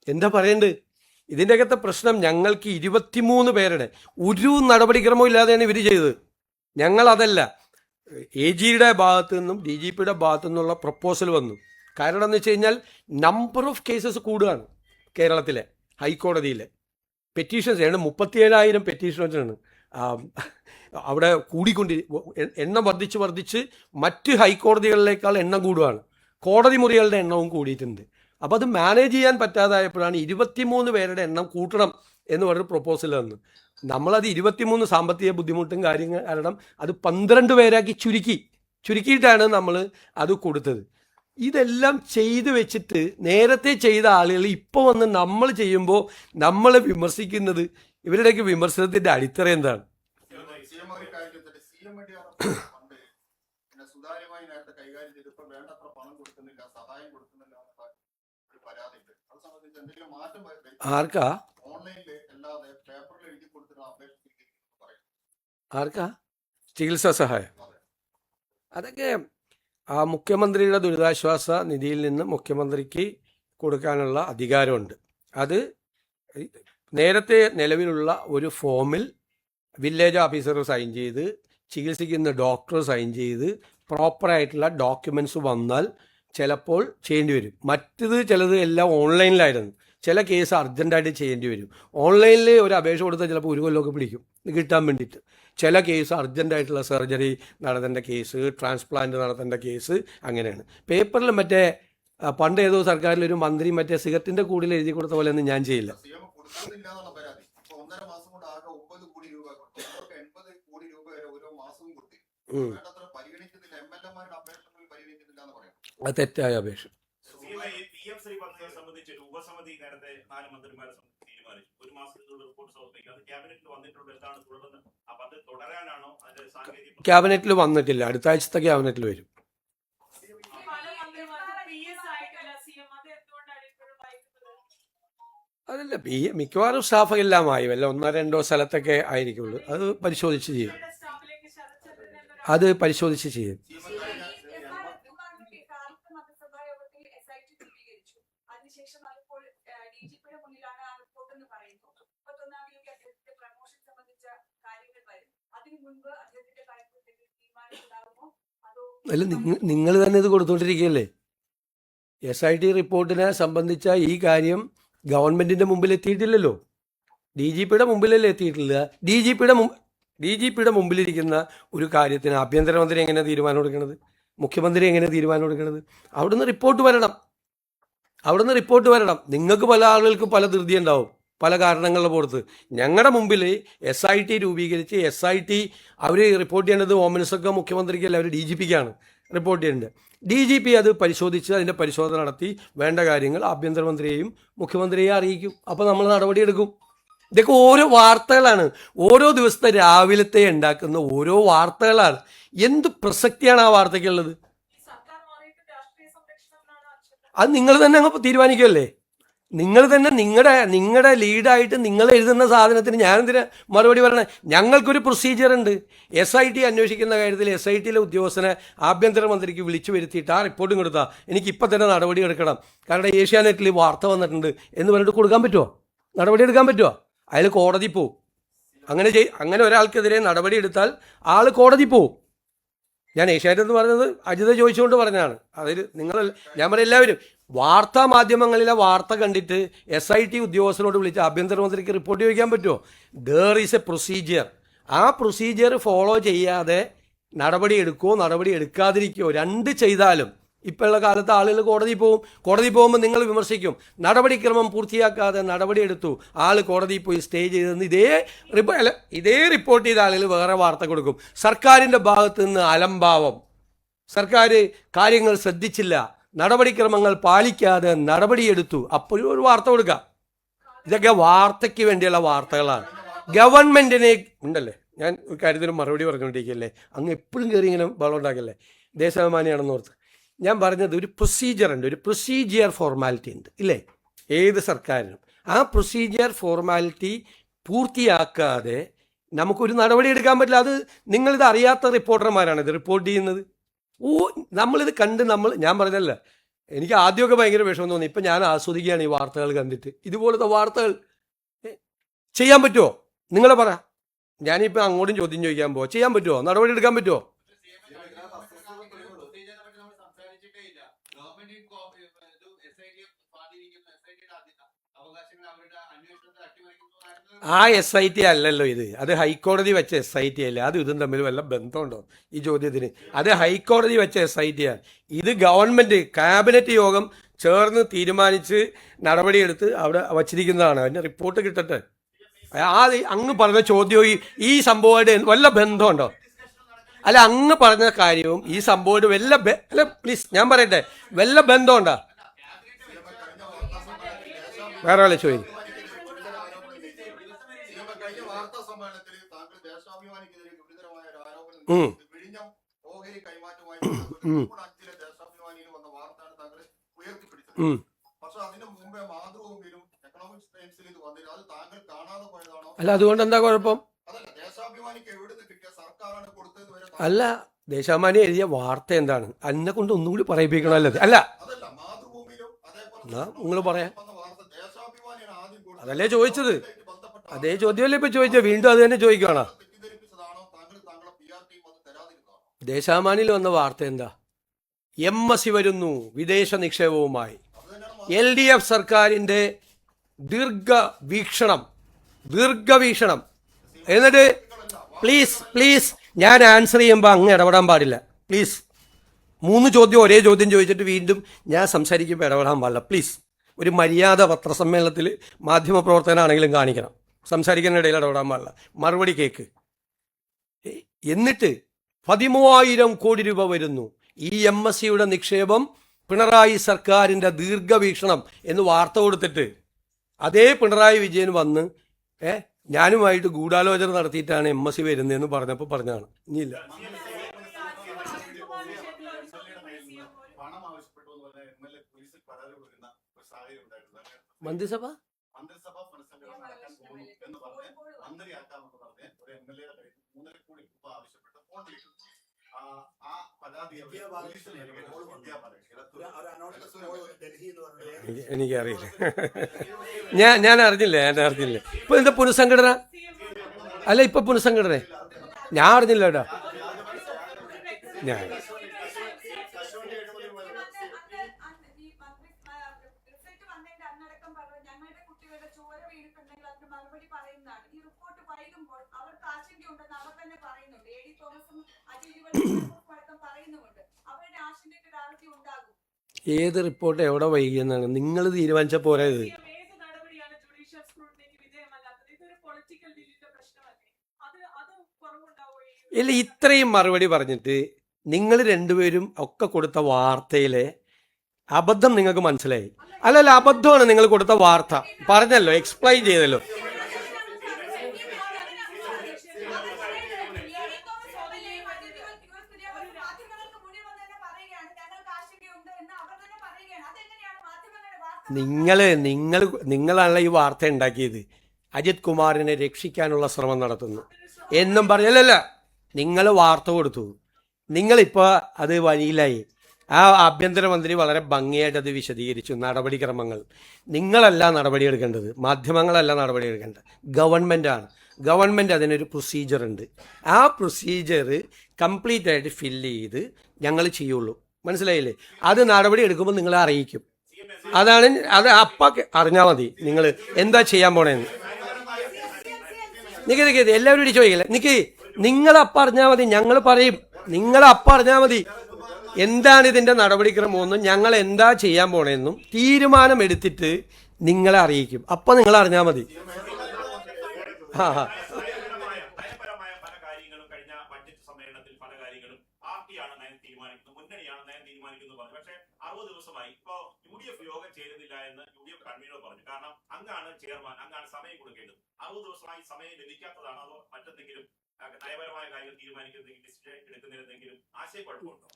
എന്താ പറയേണ്ടത്? ഇതിൻ്റെ അകത്തെ പ്രശ്നം ഞങ്ങൾക്ക് 23 പേരുടെ ഒരു നടപടിക്രമവും ഇല്ലാതെയാണ് ഇവർ ചെയ്തത്. ഞങ്ങളതല്ല, AG-യുടെ ഭാഗത്തു നിന്നും DGP-യുടെ ഭാഗത്തു നിന്നുള്ള പ്രപ്പോസൽ വന്നു. കാരണം എന്ന് വെച്ച് കഴിഞ്ഞാൽ നമ്പർ ഓഫ് കേസസ് കൂടുകയാണ്. കേരളത്തിലെ ഹൈക്കോടതിയിലെ പെറ്റീഷൻസ് 37,000 പെറ്റീഷൻസാണ് അവിടെ എണ്ണം വർദ്ധിച്ച് മറ്റ് ഹൈക്കോടതികളിലേക്കാൾ എണ്ണം കൂടുകയാണ്. കോടതി മുറികളുടെ എണ്ണവും കൂടിയിട്ടുണ്ട്. അപ്പോൾ അത് മാനേജ് ചെയ്യാൻ പറ്റാതായപ്പോഴാണ് 23 പേരുടെ എണ്ണം കൂട്ടണം എന്ന് പറഞ്ഞൊരു പ്രൊപ്പോസൽ വന്നു. നമ്മളത് 23 സാമ്പത്തിക ബുദ്ധിമുട്ടും കാര്യങ്ങൾ കാരണം അത് 12 പേരാക്കി ചുരുക്കിയിട്ടാണ് നമ്മൾ അത് കൊടുത്തത്. ഇതെല്ലാം ചെയ്തു വെച്ചിട്ട് നേരത്തെ ചെയ്ത ആളുകൾ ഇപ്പോൾ വന്ന് നമ്മൾ ചെയ്യുമ്പോൾ നമ്മളെ വിമർശിക്കുന്നത്, ഇവരുടെയൊക്കെ വിമർശനത്തിൻ്റെ അടിത്തറ എന്താണ്? ആർക്കാ ആർക്കാ ചികിത്സാ സഹായം? അതൊക്കെ ആ മുഖ്യമന്ത്രിയുടെ ദുരിതാശ്വാസ നിധിയിൽ നിന്ന് മുഖ്യമന്ത്രിക്ക് കൊടുക്കാനുള്ള അധികാരമുണ്ട്. അത് നേരത്തെ നിലവിലുള്ള ഒരു ഫോമിൽ വില്ലേജ് ഓഫീസർ സൈൻ ചെയ്ത്, ചികിത്സിക്കുന്ന ഡോക്ടർ സൈൻ ചെയ്ത്, പ്രോപ്പറായിട്ടുള്ള ഡോക്യുമെൻറ്റ്സ് വന്നാൽ ചിലപ്പോൾ ചെയ്യേണ്ടി വരും. മറ്റത് ചിലത് എല്ലാം ഓൺലൈനിലായിരുന്നു. ചില കേസ് അർജൻറ്റായിട്ട് ചെയ്യേണ്ടി വരും. ഓൺലൈനിൽ ഒരു അപേക്ഷ കൊടുത്താൽ ചിലപ്പോൾ ഒരു കൊല്ലമൊക്കെ പിടിക്കും കിട്ടാൻ വേണ്ടിയിട്ട്. ചില കേസ് അർജൻറ്റായിട്ടുള്ള സർജറി നടത്തേണ്ട കേസ്, ട്രാൻസ്പ്ലാന്റ് നടത്തേണ്ട കേസ്, അങ്ങനെയാണ്. പേപ്പറിൽ മറ്റേ പണ്ട് ഏതോ സർക്കാരിലൊരു മന്ത്രി മറ്റേ സിഗരറ്റിൻ്റെ കൂടിൽ എഴുതി കൊടുത്ത പോലെ ഒന്നും ഞാൻ ചെയ്യില്ല. അത് തെറ്റായ അപേക്ഷ. ക്യാബിനറ്റിൽ വന്നിട്ടില്ല, അടുത്ത ആഴ്ചത്തെ ക്യാബിനറ്റിൽ വരും. അതല്ല, മിക്കവാറും സ്റ്റാഫ് എല്ലാം ആയി, വല്ല 1-2 സ്ഥലത്തൊക്കെ ആയിരിക്കുള്ളൂ. അത് പരിശോധിച്ച് ചെയ്യും. അത് പരിശോധിച്ച് ചെയ്യും. അല്ല, നിങ്ങൾ തന്നെ ഇത് കൊടുത്തുകൊണ്ടിരിക്കുകയല്ലേ? SIT റിപ്പോർട്ടിനെ സംബന്ധിച്ച ഈ കാര്യം ഗവൺമെന്റിന്റെ മുമ്പിൽ എത്തിയിട്ടില്ലല്ലോ. DGPയുടെ മുമ്പിലല്ലേ എത്തിയിട്ടില്ല. DGPയുടെ മുമ്പിലിരിക്കുന്ന ഒരു കാര്യത്തിന് ആഭ്യന്തരമന്ത്രി എങ്ങനെ തീരുമാനം എടുക്കണത്? മുഖ്യമന്ത്രി എങ്ങനെ തീരുമാനം എടുക്കണത്? അവിടുന്ന് റിപ്പോർട്ട് വരണം. നിങ്ങൾക്ക് പല ആളുകൾക്കും പല ധൃതി ഉണ്ടാവും, പല കാരണങ്ങളുടെ പുറത്ത്. ഞങ്ങളുടെ മുമ്പിൽ SIT രൂപീകരിച്ച് SIT അവർ റിപ്പോർട്ട് ചെയ്യേണ്ടത് ഹോം മിനിസ്റ്റർക്ക്, മുഖ്യമന്ത്രിക്കല്ല, അവർ DGPക്കാണ് റിപ്പോർട്ട് ചെയ്യേണ്ടത്. DGP അത് പരിശോധിച്ച് അതിൻ്റെ പരിശോധന നടത്തി വേണ്ട കാര്യങ്ങൾ ആഭ്യന്തരമന്ത്രിയെയും മുഖ്യമന്ത്രിയെയും അറിയിക്കും. അപ്പോൾ നമ്മൾ നടപടിയെടുക്കും. ഇതൊക്കെ ഓരോ വാർത്തകളാണ്, ഓരോ ദിവസത്തെ രാവിലത്തെ ഉണ്ടാക്കുന്ന ഓരോ വാർത്തകളാണ്. എന്ത് പ്രസക്തിയാണ് ആ വാർത്തയ്ക്കുള്ളത്? അത് നിങ്ങൾ തന്നെ അങ്ങ് തീരുമാനിക്കുമല്ലേ? നിങ്ങൾ തന്നെ നിങ്ങളുടെ ലീഡായിട്ട് നിങ്ങൾ എഴുതുന്ന സാധനത്തിന് ഞാനെന്തിനാ മറുപടി പറയണേ? ഞങ്ങൾക്കൊരു പ്രൊസീജിയർ ഉണ്ട്. SIT അന്വേഷിക്കുന്ന കാര്യത്തിൽ SITയിലെ ഉദ്യോഗസ്ഥനെ ആഭ്യന്തരമന്ത്രിക്ക് വിളിച്ചു വരുത്തിയിട്ട് ആ റിപ്പോർട്ടും കൊടുത്താൽ എനിക്ക് ഇപ്പം തന്നെ നടപടി എടുക്കണം, കാരണം ഏഷ്യാനെറ്റിൽ വാർത്ത വന്നിട്ടുണ്ട് എന്ന് പറഞ്ഞിട്ട് കൊടുക്കാൻ പറ്റുമോ? നടപടി എടുക്കാൻ പറ്റുമോ? അയാൾ കോടതി പോവും. അങ്ങനെ ഒരാൾക്കെതിരെ നടപടി എടുത്താൽ ആൾ കോടതി പോവും. ഞാൻ ഏഷ്യാനെറ്റ് എന്ന് പറഞ്ഞത് അജിത ചോദിച്ചുകൊണ്ട് പറഞ്ഞതാണ്. അതിൽ ഞാൻ പറയും, എല്ലാവരും വാർത്താ മാധ്യമങ്ങളിലെ വാർത്ത കണ്ടിട്ട് SIT ഉദ്യോഗസ്ഥരോട് വിളിച്ച് ആഭ്യന്തരമന്ത്രിക്ക് റിപ്പോർട്ട് ചോദിക്കാൻ പറ്റുമോ? There is A procedure. ആ പ്രൊസീജിയർ ഫോളോ ചെയ്യാതെ നടപടി എടുക്കുകയോ നടപടി എടുക്കാതിരിക്കുകയോ രണ്ട് ചെയ്താലും ഇപ്പോഴുള്ള കാലത്ത് ആളുകൾ കോടതി പോകുമ്പോൾ നിങ്ങൾ വിമർശിക്കും, നടപടിക്രമം പൂർത്തിയാക്കാതെ നടപടി എടുത്തു, ആൾ കോടതിയിൽ പോയി സ്റ്റേ ചെയ്തെന്ന് ഇതേ റിപ്പോർട്ട് ചെയ്ത ആളുകൾ വേറെ വാർത്ത കൊടുക്കും. സർക്കാരിൻ്റെ ഭാഗത്ത് നിന്ന് അലംഭാവം, സർക്കാർ കാര്യങ്ങൾ ശ്രദ്ധിച്ചില്ല, നടപടിക്രമങ്ങൾ പാലിക്കാതെ നടപടിയെടുത്തു, അപ്പോഴും ഒരു വാർത്ത കൊടുക്കുക. ഇതൊക്കെ വാർത്തയ്ക്ക് വേണ്ടിയുള്ള വാർത്തകളാണ്. ഗവൺമെൻറ്റിനെ ഉണ്ടല്ലേ, ഞാൻ ഒരു കാര്യത്തിനും മറുപടി പറഞ്ഞുകൊണ്ടിരിക്കുകയല്ലേ, അങ്ങ് എപ്പോഴും കയറി ഇങ്ങനെ ബളം ഉണ്ടാക്കല്ലേ, ദേശാഭിമാനിയാണെന്ന് ഓർത്ത്. ഞാൻ പറഞ്ഞത് ഒരു പ്രൊസീജിയർ ഉണ്ട്, ഒരു പ്രൊസീജിയർ ഫോർമാലിറ്റി ഉണ്ട് ഇല്ലേ ഏത് സർക്കാരിനും. ആ പ്രൊസീജിയർ ഫോർമാലിറ്റി പൂർത്തിയാക്കാതെ നമുക്കൊരു നടപടി എടുക്കാൻ പറ്റില്ല. അത് നിങ്ങളിത് അറിയാത്ത റിപ്പോർട്ടർമാരാണ് ഇത് റിപ്പോർട്ട് ചെയ്യുന്നത്. നമ്മളിത് കണ്ട് ഞാൻ പറഞ്ഞല്ല, എനിക്ക് ആദ്യമൊക്കെ ഭയങ്കര വിഷമം തോന്നി. ഇപ്പം ഞാൻ ആസ്വദിക്കുകയാണ് ഈ വാർത്തകൾ കണ്ടിട്ട്. ഇതുപോലത്തെ വാർത്തകൾ ചെയ്യാൻ പറ്റുമോ? നിങ്ങൾ പറ. ഞാനിപ്പോൾ അങ്ങോട്ടും ചോദ്യം ചോദിക്കാൻ പോവാം, ചെയ്യാൻ പറ്റുമോ? നടപടി എടുക്കാൻ പറ്റുമോ? ആ SIT അല്ലല്ലോ ഇത്, അത് ഹൈക്കോടതി വെച്ച SIT അല്ലേ. അത് ഇതും തമ്മിൽ വല്ല ബന്ധമുണ്ടോ ഈ ചോദ്യത്തിന്? അത് ഹൈക്കോടതി വെച്ച SIT ആണ്. ഇത് ഗവൺമെന്റ് ക്യാബിനറ്റ് യോഗം ചേർന്ന് തീരുമാനിച്ച് നടപടിയെടുത്ത് അവിടെ വച്ചിരിക്കുന്നതാണ്. അതിന്റെ റിപ്പോർട്ട് കിട്ടട്ടെ. അങ്ങ് പറഞ്ഞ ചോദ്യവും ഈ സംഭവമായിട്ട് വല്ല ബന്ധമുണ്ടോ? അല്ല, അങ്ങ് പറഞ്ഞ കാര്യവും ഈ സംഭവം അല്ല പ്ലീസ് ഞാൻ പറയട്ടെ, വല്ല ബന്ധമുണ്ടാ? വേറെ വല്ല ചോദിക്കും. അല്ല, അതുകൊണ്ട് എന്താ കുഴപ്പം? അല്ല, ദേശാഭിമാനി എഴുതിയ വാർത്ത എന്താണ്? എന്നെ കൊണ്ട് ഒന്നുകൂടി പറയിപ്പിക്കണമല്ലോ. അല്ല, നിങ്ങൾ പറയാ. അതല്ലേ ചോദിച്ചത്, അതേ ചോദ്യമല്ലേ ഇപ്പൊ ചോദിച്ചത്, വീണ്ടും അത് തന്നെ ചോദിക്കുകയാണോ? ദേശാഭിമാനിയിൽ വന്ന വാർത്ത എന്താ? MSc വരുന്നു വിദേശ നിക്ഷേപവുമായി. LDF സർക്കാരിന്റെ ദീർഘവീക്ഷണം. എന്നിട്ട് പ്ലീസ് ഞാൻ ആൻസർ ചെയ്യുമ്പോൾ അങ്ങ് ഇടപെടാൻ പാടില്ല. പ്ലീസ് 3 ചോദ്യം ഒരേ ചോദ്യം ചോദിച്ചിട്ട് വീണ്ടും ഞാൻ സംസാരിക്കുമ്പോൾ ഇടപെടാൻ പാടില്ല. പ്ലീസ്, ഒരു മര്യാദ പത്രസമ്മേളനത്തിൽ മാധ്യമപ്രവർത്തകനാണെങ്കിലും കാണിക്കണം. സംസാരിക്കുന്ന ഇടയിൽ ഇടപെടാൻ പാടില്ല. മറുപടി കേക്ക്. എന്നിട്ട് 13,000 കോടി രൂപ വരുന്നു. ഈ MScയുടെ നിക്ഷേപം പിണറായി സർക്കാരിൻ്റെ ദീർഘവീക്ഷണം എന്ന് വാർത്ത കൊടുത്തിട്ട് അതേ പിണറായി വിജയൻ വന്ന് ഞാനുമായിട്ട് ഗൂഢാലോചന നടത്തിയിട്ടാണ് MSc വരുന്നതെന്ന് പറഞ്ഞപ്പോൾ പറഞ്ഞാണ്. ഇനിയില്ല. മന്ത്രിസഭ എനിക്കറിയില്ല. ഞാൻ അറിഞ്ഞില്ല. ഇപ്പൊ എന്താ പുനഃസംഘടന? അല്ല, ഇപ്പൊ പുനഃസംഘടന ഞാൻ അറിഞ്ഞില്ല കേട്ടോ. ഞാൻ ഏത് റിപ്പോർട്ട് എവിടെ വൈകിയെന്നാണ് നിങ്ങൾ തീരുമാനിച്ച പോരാ ഇത്? ഇല്ല, ഇത്രയും മറുപടി പറഞ്ഞിട്ട് നിങ്ങൾ രണ്ടുപേരും ഒക്കെ കൊടുത്ത വാർത്തയിലെ അബദ്ധം നിങ്ങൾക്ക് മനസ്സിലായി. അല്ലല്ല, അബദ്ധമാണ് നിങ്ങൾ കൊടുത്ത വാർത്ത. പറഞ്ഞല്ലോ, എക്സ്പ്ലെയിൻ ചെയ്തല്ലോ. നിങ്ങളാണല്ലോ ഈ വാർത്ത ഉണ്ടാക്കിയത്. അജിത് കുമാറിനെ രക്ഷിക്കാനുള്ള ശ്രമം നടത്തുന്നു എന്നും പറഞ്ഞല്ല. നിങ്ങൾ വാർത്ത കൊടുത്തു. നിങ്ങളിപ്പോൾ അത് വഴിയിലായി. ആ ആഭ്യന്തരമന്ത്രി വളരെ ഭംഗിയായിട്ട് അത് വിശദീകരിച്ചു. നടപടിക്രമങ്ങൾ നിങ്ങളല്ല നടപടിയെടുക്കേണ്ടത്, മാധ്യമങ്ങളല്ല നടപടിയെടുക്കേണ്ടത്, ഗവൺമെൻറ്റാണ്. ഗവൺമെൻറ് അതിനൊരു പ്രൊസീജിയർ ഉണ്ട്. ആ പ്രൊസീജിയർ കംപ്ലീറ്റ് ആയിട്ട് ഫില്ല് ചെയ്ത് ഞങ്ങൾ ചെയ്യുള്ളൂ. മനസ്സിലായില്ലേ? അത് നടപടി എടുക്കുമ്പോൾ നിങ്ങളെ അറിയിക്കും. അതാണ് അത്. അപ്പം അറിഞ്ഞാൽ മതി നിങ്ങൾ എന്താ ചെയ്യാൻ പോണേന്ന്. നിക്ക് എല്ലാവരും ചോദിക്കില്ല. നിങ്ങളപ്പം അറിഞ്ഞാൽ മതി, ഞങ്ങൾ പറയും. നിങ്ങളപ്പം അറിഞ്ഞാൽ മതി എന്താണ് ഇതിൻ്റെ നടപടിക്രമമെന്നും ഞങ്ങൾ എന്താ ചെയ്യാൻ പോണേന്നും തീരുമാനം എടുത്തിട്ട് നിങ്ങളെ അറിയിക്കും. അപ്പം നിങ്ങൾ അറിഞ്ഞാൽ മതി.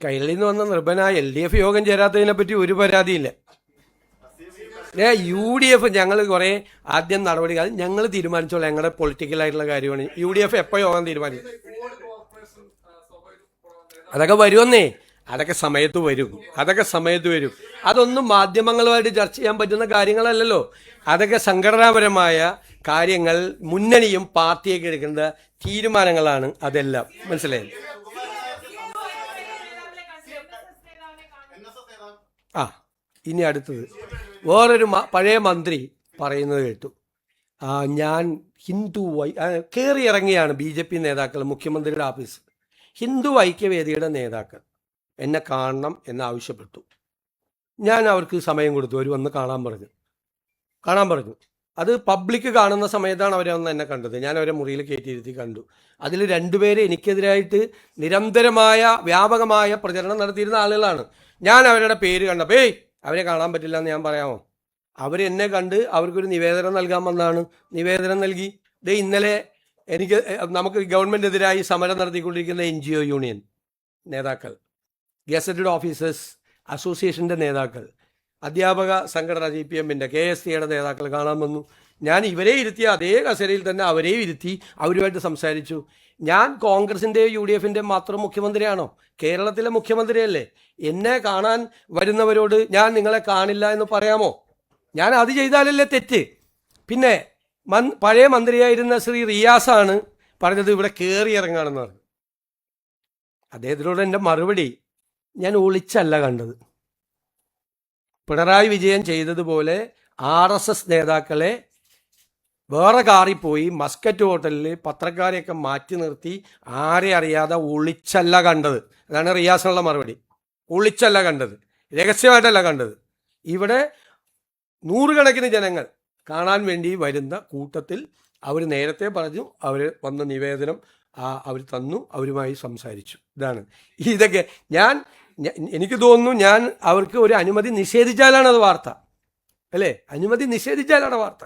കൈരളിൽ നിന്ന് വന്ന നിർഭനായ LDF യോഗം ചേരാത്തതിനെ പറ്റി ഒരു പരാതിയില്ല. UDF ഞങ്ങൾ കുറേ ആദ്യം നടപടി ഞങ്ങൾ തീരുമാനിച്ചോളാം. ഞങ്ങളുടെ പൊളിറ്റിക്കലായിട്ടുള്ള കാര്യമാണ്. UDF എപ്പോൾ യോഗം തീരുമാനിക്കും? അതൊക്കെ വരുമെന്നേ. അതൊക്കെ സമയത്ത് വരും. അതൊന്നും മാധ്യമങ്ങളുമായിട്ട് ചർച്ച ചെയ്യാൻ പറ്റുന്ന കാര്യങ്ങളല്ലല്ലോ. അതൊക്കെ സംഘടനാപരമായ കാര്യങ്ങൾ മുന്നണിയും പാർട്ടിയൊക്കെ എടുക്കേണ്ട തീരുമാനങ്ങളാണ്. അതെല്ലാം മനസ്സിലായി. ഇനി അടുത്തത് വേറൊരു പഴയ മന്ത്രി പറയുന്നത് കേട്ടു. ഞാൻ ഹിന്ദു കയറി ഇറങ്ങിയാണ് BJP നേതാക്കൾ മുഖ്യമന്ത്രിയുടെ ഓഫീസ്. ഹിന്ദു ഐക്യവേദിയുടെ നേതാക്കൾ എന്നെ കാണണം എന്നാവശ്യപ്പെട്ടു. ഞാൻ അവർക്ക് സമയം കൊടുത്തു. അവർ വന്ന് കാണാൻ പറഞ്ഞു. അത് പബ്ലിക് കാണുന്ന സമയത്താണ് അവരെ ഒന്ന് എന്നെ കണ്ടത്. ഞാൻ അവരെ മുറിയിൽ കയറ്റിയിരുത്തി കണ്ടു. അതിൽ രണ്ടുപേര് എനിക്കെതിരായിട്ട് നിരന്തരമായ വ്യാപകമായ പ്രചരണം നടത്തിയിരുന്ന ആളുകളാണ്. ഞാൻ അവരുടെ പേര് കണ്ടപ്പോൾ അവരെ കാണാൻ പറ്റില്ല എന്ന് ഞാൻ പറയാമോ? അവരെന്നെ കണ്ട് അവർക്കൊരു നിവേദനം നൽകാൻ വന്നാണ്. നിവേദനം നൽകി. ഇന്നലെ നമുക്ക് ഗവൺമെൻറ്റിനെതിരായി സമരം നടത്തിക്കൊണ്ടിരിക്കുന്ന NGO യൂണിയൻ നേതാക്കൾ, ഗസറ്റഡ് ഓഫീസേഴ്സ് അസോസിയേഷൻ്റെ നേതാക്കൾ, അധ്യാപക സംഘടന GPMൻ്റെ KSTയുടെ നേതാക്കൾ കാണാൻ വന്നു. ഞാൻ ഇവരെ ഇരുത്തിയ അതേ കസേരയിൽ തന്നെ അവരെയും ഇരുത്തി അവരുമായിട്ട് സംസാരിച്ചു. ഞാൻ കോൺഗ്രസിൻ്റെ UDFൻ്റെ മാത്രം മുഖ്യമന്ത്രിയാണോ? കേരളത്തിലെ മുഖ്യമന്ത്രിയല്ലേ? എന്നെ കാണാൻ വരുന്നവരോട് ഞാൻ നിങ്ങളെ കാണില്ല എന്ന് പറയാമോ? ഞാൻ അത് ചെയ്താലല്ലേ തെറ്റ്? പിന്നെ പഴയ മന്ത്രിയായിരുന്ന ശ്രീ റിയാസാണ് പറഞ്ഞത് ഇവിടെ കയറി ഇറങ്ങാണെന്ന് പറഞ്ഞു. അദ്ദേഹത്തിനോട് എൻ്റെ മറുപടി, ഞാൻ ഒളിച്ചല്ല കണ്ടത്. പിണറായി വിജയൻ ചെയ്തതുപോലെ RSS നേതാക്കളെ വേറെ കാറിൽ പോയി മസ്കറ്റ് ഹോട്ടലിൽ പത്രക്കാരെയൊക്കെ മാറ്റി നിർത്തി ആരെ അറിയാതെ ഒളിച്ചല്ല കണ്ടത്. അതാണ് റിയാസിനുള്ള മറുപടി. ഒളിച്ചല്ല കണ്ടത്, രഹസ്യമായിട്ടല്ല കണ്ടത്. ഇവിടെ നൂറുകണക്കിന് ജനങ്ങൾ കാണാൻ വേണ്ടി വരുന്ന കൂട്ടത്തിൽ അവർ നേരത്തെ പറഞ്ഞു, അവർ വന്ന നിവേദനം അവർ തന്നു, അവരുമായി സംസാരിച്ചു. ഇതൊക്കെ എനിക്ക് തോന്നുന്നു ഞാൻ അവർക്ക് ഒരു അനുമതി നിഷേധിച്ചാലാണ് അത് വാർത്ത, അല്ലേ? അനുമതി നിഷേധിച്ചാലാണ് വാർത്ത.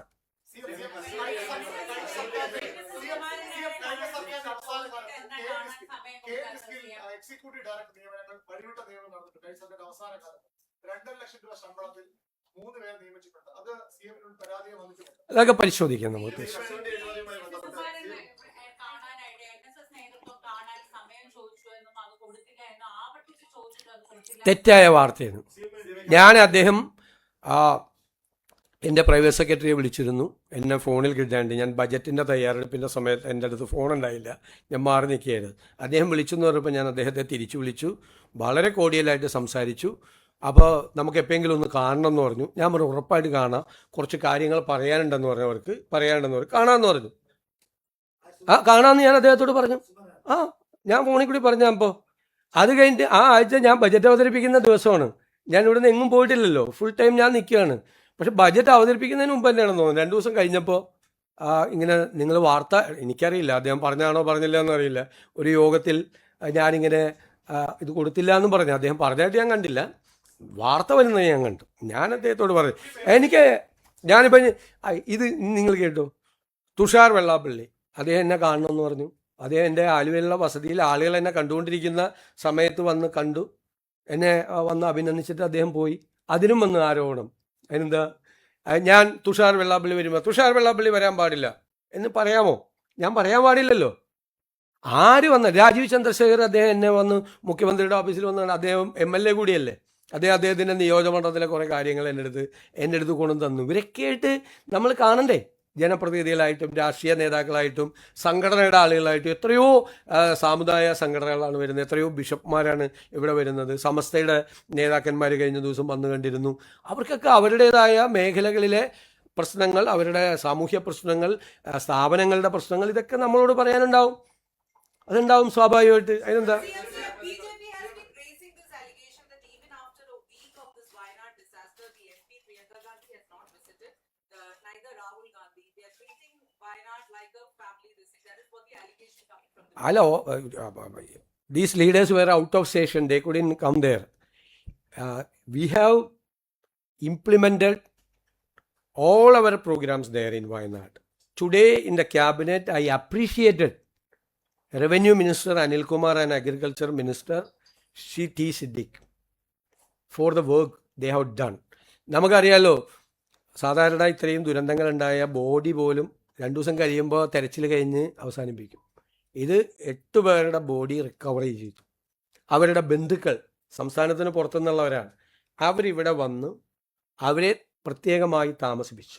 എക്സിക്യൂട്ടീവ് ഡയറക്ടർ നിയമനങ്ങൾ വഴിവിട്ട നിയമനം നടന്നിട്ടുണ്ട്. അവസാന കാലത്ത് 2.5 ലക്ഷം രൂപ ശമ്പളത്തിൽ 3 പേരെ നിയമിച്ചിട്ടുണ്ട്. അത് CM-ന് പരാതിയെ വന്നിട്ടുണ്ട്. അതൊക്കെ പരിശോധിക്കാം നമുക്ക്. തെറ്റായ വാർത്തയാണ്. അദ്ദേഹം എൻ്റെ പ്രൈവറ്റ് സെക്രട്ടറിയെ വിളിച്ചിരുന്നു. എന്നെ ഫോണിൽ കിട്ടാണ്ട് ഞാൻ ബജറ്റിൻ്റെ തയ്യാറെടുപ്പിൻ്റെ സമയത്ത് എൻ്റെ അടുത്ത് ഫോൺ ഉണ്ടായില്ല, ഞാൻ മാറി നിൽക്കുകയായിരുന്നു. അദ്ദേഹം വിളിച്ചെന്ന് പറഞ്ഞപ്പോൾ ഞാൻ അദ്ദേഹത്തെ തിരിച്ചു വിളിച്ചു, വളരെ കോഡിയലായിട്ട് സംസാരിച്ചു. അപ്പോൾ നമുക്ക് എപ്പോഴെങ്കിലും ഒന്ന് കാണണം എന്ന് പറഞ്ഞു. ഞാൻ പറഞ്ഞു ഉറപ്പായിട്ട് കാണാം, കുറച്ച് കാര്യങ്ങൾ പറയാനുണ്ടെന്ന് പറഞ്ഞവർക്ക് കാണാമെന്ന് പറഞ്ഞു. കാണാമെന്ന് ഞാൻ അദ്ദേഹത്തോട് പറഞ്ഞു. ഞാൻ ഫോണിൽ കൂടി പറഞ്ഞു. അപ്പോൾ അത് കഴിഞ്ഞിട്ട് ആ ആഴ്ച ഞാൻ ബജറ്റ് അവതരിപ്പിക്കുന്ന ദിവസമാണ്. ഞാൻ ഇവിടെ നിന്ന് എങ്ങും പോയിട്ടില്ലല്ലോ, ഫുൾ ടൈം ഞാൻ നിൽക്കുകയാണ്. പക്ഷെ ബജറ്റ് അവതരിപ്പിക്കുന്നതിന് മുമ്പ് തന്നെയാണെന്ന് തോന്നുന്നു. 2 ദിവസം കഴിഞ്ഞപ്പോൾ ഇങ്ങനെ നിങ്ങൾ വാർത്ത, എനിക്കറിയില്ല അദ്ദേഹം പറഞ്ഞാണോ പറഞ്ഞില്ല എന്നറിയില്ല, ഒരു യോഗത്തിൽ ഞാനിങ്ങനെ ഇത് കൊടുത്തില്ല എന്നും പറഞ്ഞു. അദ്ദേഹം പറഞ്ഞായിട്ട് ഞാൻ കണ്ടില്ല, വാർത്ത വരുന്നത് ഞാൻ കണ്ടു. ഞാൻ അദ്ദേഹത്തോട് പറഞ്ഞു, ഞാനിപ്പോൾ ഇത് നിങ്ങൾ കേട്ടോ, തുഷാർ വെള്ളാപ്പള്ളി അദ്ദേഹം എന്നെ കാണണമെന്ന് പറഞ്ഞു. അദ്ദേഹം എൻ്റെ ആലുവയിലുള്ള വസതിയിൽ ആളുകൾ എന്നെ കണ്ടുകൊണ്ടിരിക്കുന്ന സമയത്ത് വന്ന് കണ്ടു, എന്നെ വന്ന് അഭിനന്ദിച്ചിട്ട് അദ്ദേഹം പോയി. അതിനും വന്ന് ആരോപണം. അതിനെന്താ, ഞാൻ തുഷാർ വെള്ളാപ്പള്ളി വരുമ്പോൾ തുഷാർ വെള്ളാപ്പള്ളി വരാൻ പാടില്ല എന്ന് പറയാമോ? ഞാൻ പറയാൻ പാടില്ലല്ലോ. ആര് വന്ന രാജീവ് ചന്ദ്രശേഖർ അദ്ദേഹം എന്നെ വന്ന് മുഖ്യമന്ത്രിയുടെ ഓഫീസിൽ വന്ന്, അദ്ദേഹം MLA കൂടിയല്ലേ, അദ്ദേഹത്തിൻ്റെ നിയോജകമണ്ഡലത്തിലെ കുറേ കാര്യങ്ങൾ എൻ്റെ അടുത്ത് കൊണ്ടു തന്നു. ഇവരൊക്കെയായിട്ട് നമ്മൾ കാണണ്ടേ? ജനപ്രതിനിധികളായിട്ടും രാഷ്ട്രീയ നേതാക്കളായിട്ടും സംഘടനയുടെ ആളുകളായിട്ടും എത്രയോ സാമുദായിക സംഘടനകളാണ് വരുന്നത്, എത്രയോ ബിഷപ്പ്മാരാണ് ഇവിടെ വരുന്നത്. സമസ്തയുടെ നേതാക്കന്മാർ കഴിഞ്ഞ ദിവസം വന്നു കണ്ടിരുന്നു. അവർക്കൊക്കെ അവരുടേതായ മേഖലകളിലെ പ്രശ്നങ്ങൾ, അവരുടെ സാമൂഹ്യ പ്രശ്നങ്ങൾ, സ്ഥാപനങ്ങളുടെ പ്രശ്നങ്ങൾ, ഇതൊക്കെ നമ്മളോട് പറയാനുണ്ടാവും. അതുണ്ടാവും സ്വാഭാവികമായിട്ട്. അതിനെന്താ, hello, these leaders were out of station, they couldn't come there. We have implemented all our programs there in Wayanad. Today in the cabinet, I appreciated Revenue Minister Anil Kumar and Agriculture Minister T. Siddiq for the work they have done. നമുക്കറിയാലോ, സാധാരണ ഇത്രയും ദുരന്തങ്ങളുണ്ടായ body പോലും 2 ദിവസം കഴിയുമ്പോൾ തെരച്ചിൽ കഴിഞ്ഞ് അവസാനിപ്പിക്കും. ഇത് 8 പേരുടെ ബോഡി റിക്കവറി ചെയ്തു. അവരുടെ ബന്ധുക്കൾ സംസ്ഥാനത്തിന് പുറത്തുനിന്നുള്ളവരാണ്. അവരിവിടെ വന്ന് അവരെ പ്രത്യേകമായി താമസിപ്പിച്ചു.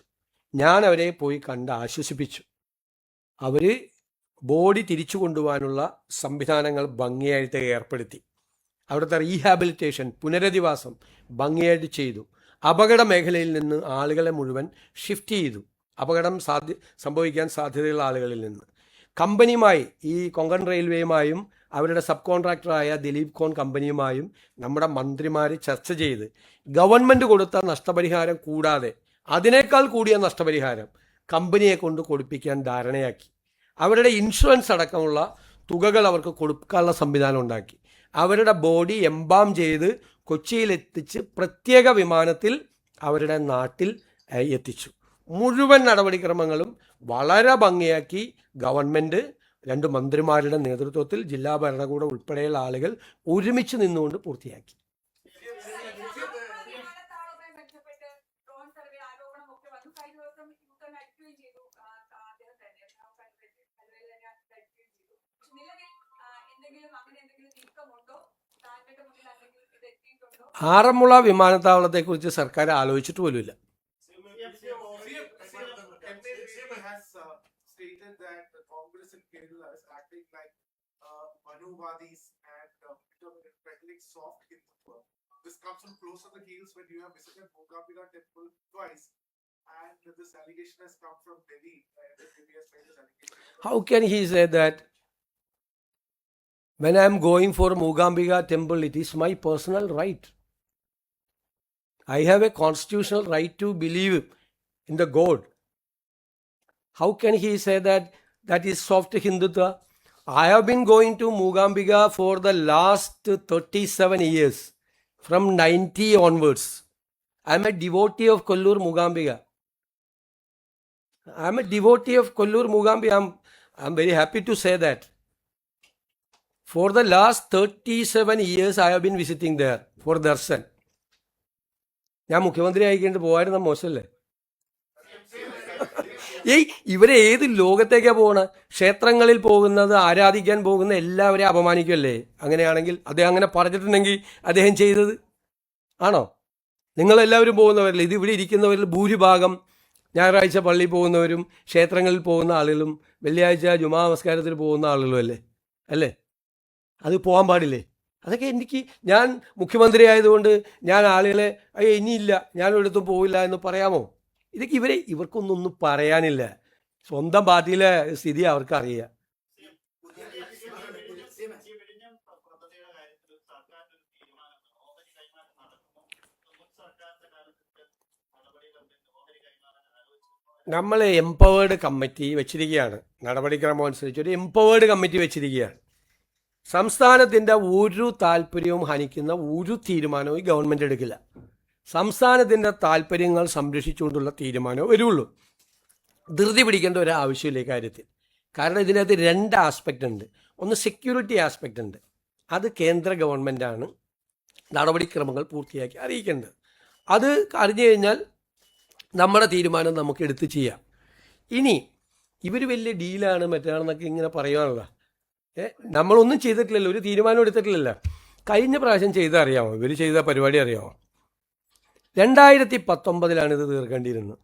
ഞാൻ അവരെ പോയി കണ്ട് ആശ്വസിപ്പിച്ചു. അവർ ബോഡി തിരിച്ചു കൊണ്ടുപോകാനുള്ള സംവിധാനങ്ങൾ ഭംഗിയായിട്ട് ഏർപ്പെടുത്തി. അവിടുത്തെ റീഹാബിലിറ്റേഷൻ, പുനരധിവാസം ഭംഗിയായിട്ട് ചെയ്തു. അപകട മേഖലയിൽ നിന്ന് ആളുകളെ മുഴുവൻ ഷിഫ്റ്റ് ചെയ്തു, അപകടം സംഭവിക്കാൻ സാധ്യതയുള്ള ആളുകളിൽ നിന്ന്. കമ്പനിയുമായി, ഈ കൊങ്കൺ റെയിൽവേയുമായും അവരുടെ സബ് കോൺട്രാക്ടറായ ദിലീപ് കോൺ കമ്പനിയുമായും നമ്മുടെ മന്ത്രിമാർ ചർച്ച ചെയ്ത് ഗവൺമെൻറ് കൊടുത്ത നഷ്ടപരിഹാരം കൂടാതെ അതിനേക്കാൾ കൂടിയ നഷ്ടപരിഹാരം കമ്പനിയെ കൊണ്ട് കൊടുപ്പിക്കാൻ ധാരണയാക്കി. അവരുടെ ഇൻഷുറൻസ് അടക്കമുള്ള തുകകൾ അവർക്ക് കൊടുക്കാനുള്ള സംവിധാനം ഉണ്ടാക്കി. അവരുടെ ബോഡി എംബാം ചെയ്ത് കൊച്ചിയിലെത്തിച്ച് പ്രത്യേക വിമാനത്തിൽ അവരുടെ നാട്ടിൽ എത്തിച്ചു. മുഴുവൻ നടപടിക്രമങ്ങളും വളരെ ഭംഗിയാക്കി ഗവൺമെൻറ് 2 മന്ത്രിമാരുടെ നേതൃത്വത്തിൽ ജില്ലാ ഭരണകൂടം ഉൾപ്പെടെയുള്ള ആളുകൾ ഒരുമിച്ച് നിന്നുകൊണ്ട് പൂർത്തിയാക്കി. ആറന്മുള വിമാനത്താവളത്തെക്കുറിച്ച് സർക്കാർ ആലോചിച്ചിട്ട് പോലുമില്ല. This comes from close to the heels when you have visited Mookambika temple twice, and this allegation has come from Delhi. How can he say that? When I am going for Mookambika temple, it is my personal right. I have a constitutional right to believe in the God. How can he say that that is soft Hindutva? I have been going to Mookambika for the last 37 years, from 90 onwards. I am a devotee of Kollur Mookambika. I am a devotee of Kollur Mookambika. I am very happy to say that. For the last 37 years, I have been visiting there for darshan. ഞാൻ മുഖ്യമന്ത്രി ആയിക്കൊണ്ട് പോകായിരുന്ന മോശമല്ലേ? ഇവരെ ഏത് ലോകത്തേക്കാണ് പോകണ? ക്ഷേത്രങ്ങളിൽ പോകുന്നത്, ആരാധിക്കാൻ പോകുന്ന എല്ലാവരെയും അപമാനിക്കുമല്ലേ? അങ്ങനെയാണെങ്കിൽ അദ്ദേഹം അങ്ങനെ പറഞ്ഞിട്ടുണ്ടെങ്കിൽ അദ്ദേഹം ചെയ്തത് ആണോ? നിങ്ങളെല്ലാവരും പോകുന്നവരല്ലേ? ഇത് ഇവിടെ ഇരിക്കുന്നവരിൽ ഭൂരിഭാഗം ഞായറാഴ്ച പള്ളിയിൽ പോകുന്നവരും ക്ഷേത്രങ്ങളിൽ പോകുന്ന ആളുകളും വെള്ളിയാഴ്ച ജുമാ നമസ്കാരത്തിന് പോകുന്ന ആളുകളും അല്ലേ? അത് പോകാൻ പാടില്ലേ? അതൊക്കെ ഞാൻ മുഖ്യമന്ത്രി ആയതുകൊണ്ട് ഞാൻ ആളുകളെ ഇനിയില്ല, ഞാൻ ഒരിടത്തും പോവില്ല എന്ന് പറയാമോ? ഇതൊക്കെ ഇവർക്കൊന്നും പറയാനില്ല. സ്വന്തം പാർട്ടിയിലെ സ്ഥിതി അവർക്കറിയാം. നമ്മൾ എംപവേർഡ് കമ്മിറ്റി വെച്ചിരിക്കുകയാണ്. നടപടിക്രമം അനുസരിച്ച് ഒരു എംപവേർഡ് കമ്മിറ്റി വെച്ചിരിക്കുകയാണ്. സംസ്ഥാനത്തിൻ്റെ ഒരു താല്പര്യവും ഹനിക്കുന്ന ഒരു തീരുമാനവും ഈ ഗവൺമെൻറ് എടുക്കില്ല. സംസ്ഥാനത്തിൻ്റെ താല്പര്യങ്ങൾ സംരക്ഷിച്ചുകൊണ്ടുള്ള തീരുമാനമേ വരുള്ളൂ. ധൃതി പിടിക്കേണ്ട ഒരു ആവശ്യമില്ല ഈ കാര്യത്തിൽ. കാരണം ഇതിനകത്ത് 2 ആസ്പെക്റ്റ് ഉണ്ട്. ഒന്ന് സെക്യൂരിറ്റി ആസ്പെക്റ്റ് ഉണ്ട്. അത് കേന്ദ്ര ഗവൺമെൻറ്റാണ് നടപടിക്രമങ്ങൾ പൂർത്തിയാക്കി അറിയിക്കേണ്ടത്. അത് അറിഞ്ഞു കഴിഞ്ഞാൽ നമ്മുടെ തീരുമാനം നമുക്ക് എടുത്ത് ചെയ്യാം. ഇനി ഇവർ വലിയ ഡീലാണ് മറ്റാണെന്നൊക്കെ ഇങ്ങനെ പറയുവാനുള്ള നമ്മളൊന്നും ചെയ്തിട്ടില്ലല്ലോ, ഒരു തീരുമാനം എടുത്തിട്ടില്ലല്ലോ. കഴിഞ്ഞ പ്രാവശ്യം ചെയ്താൽ അറിയാമോ? ഇവർ ചെയ്ത പരിപാടി അറിയാമോ? 2019 ഇത് തീർക്കേണ്ടിയിരുന്നത്.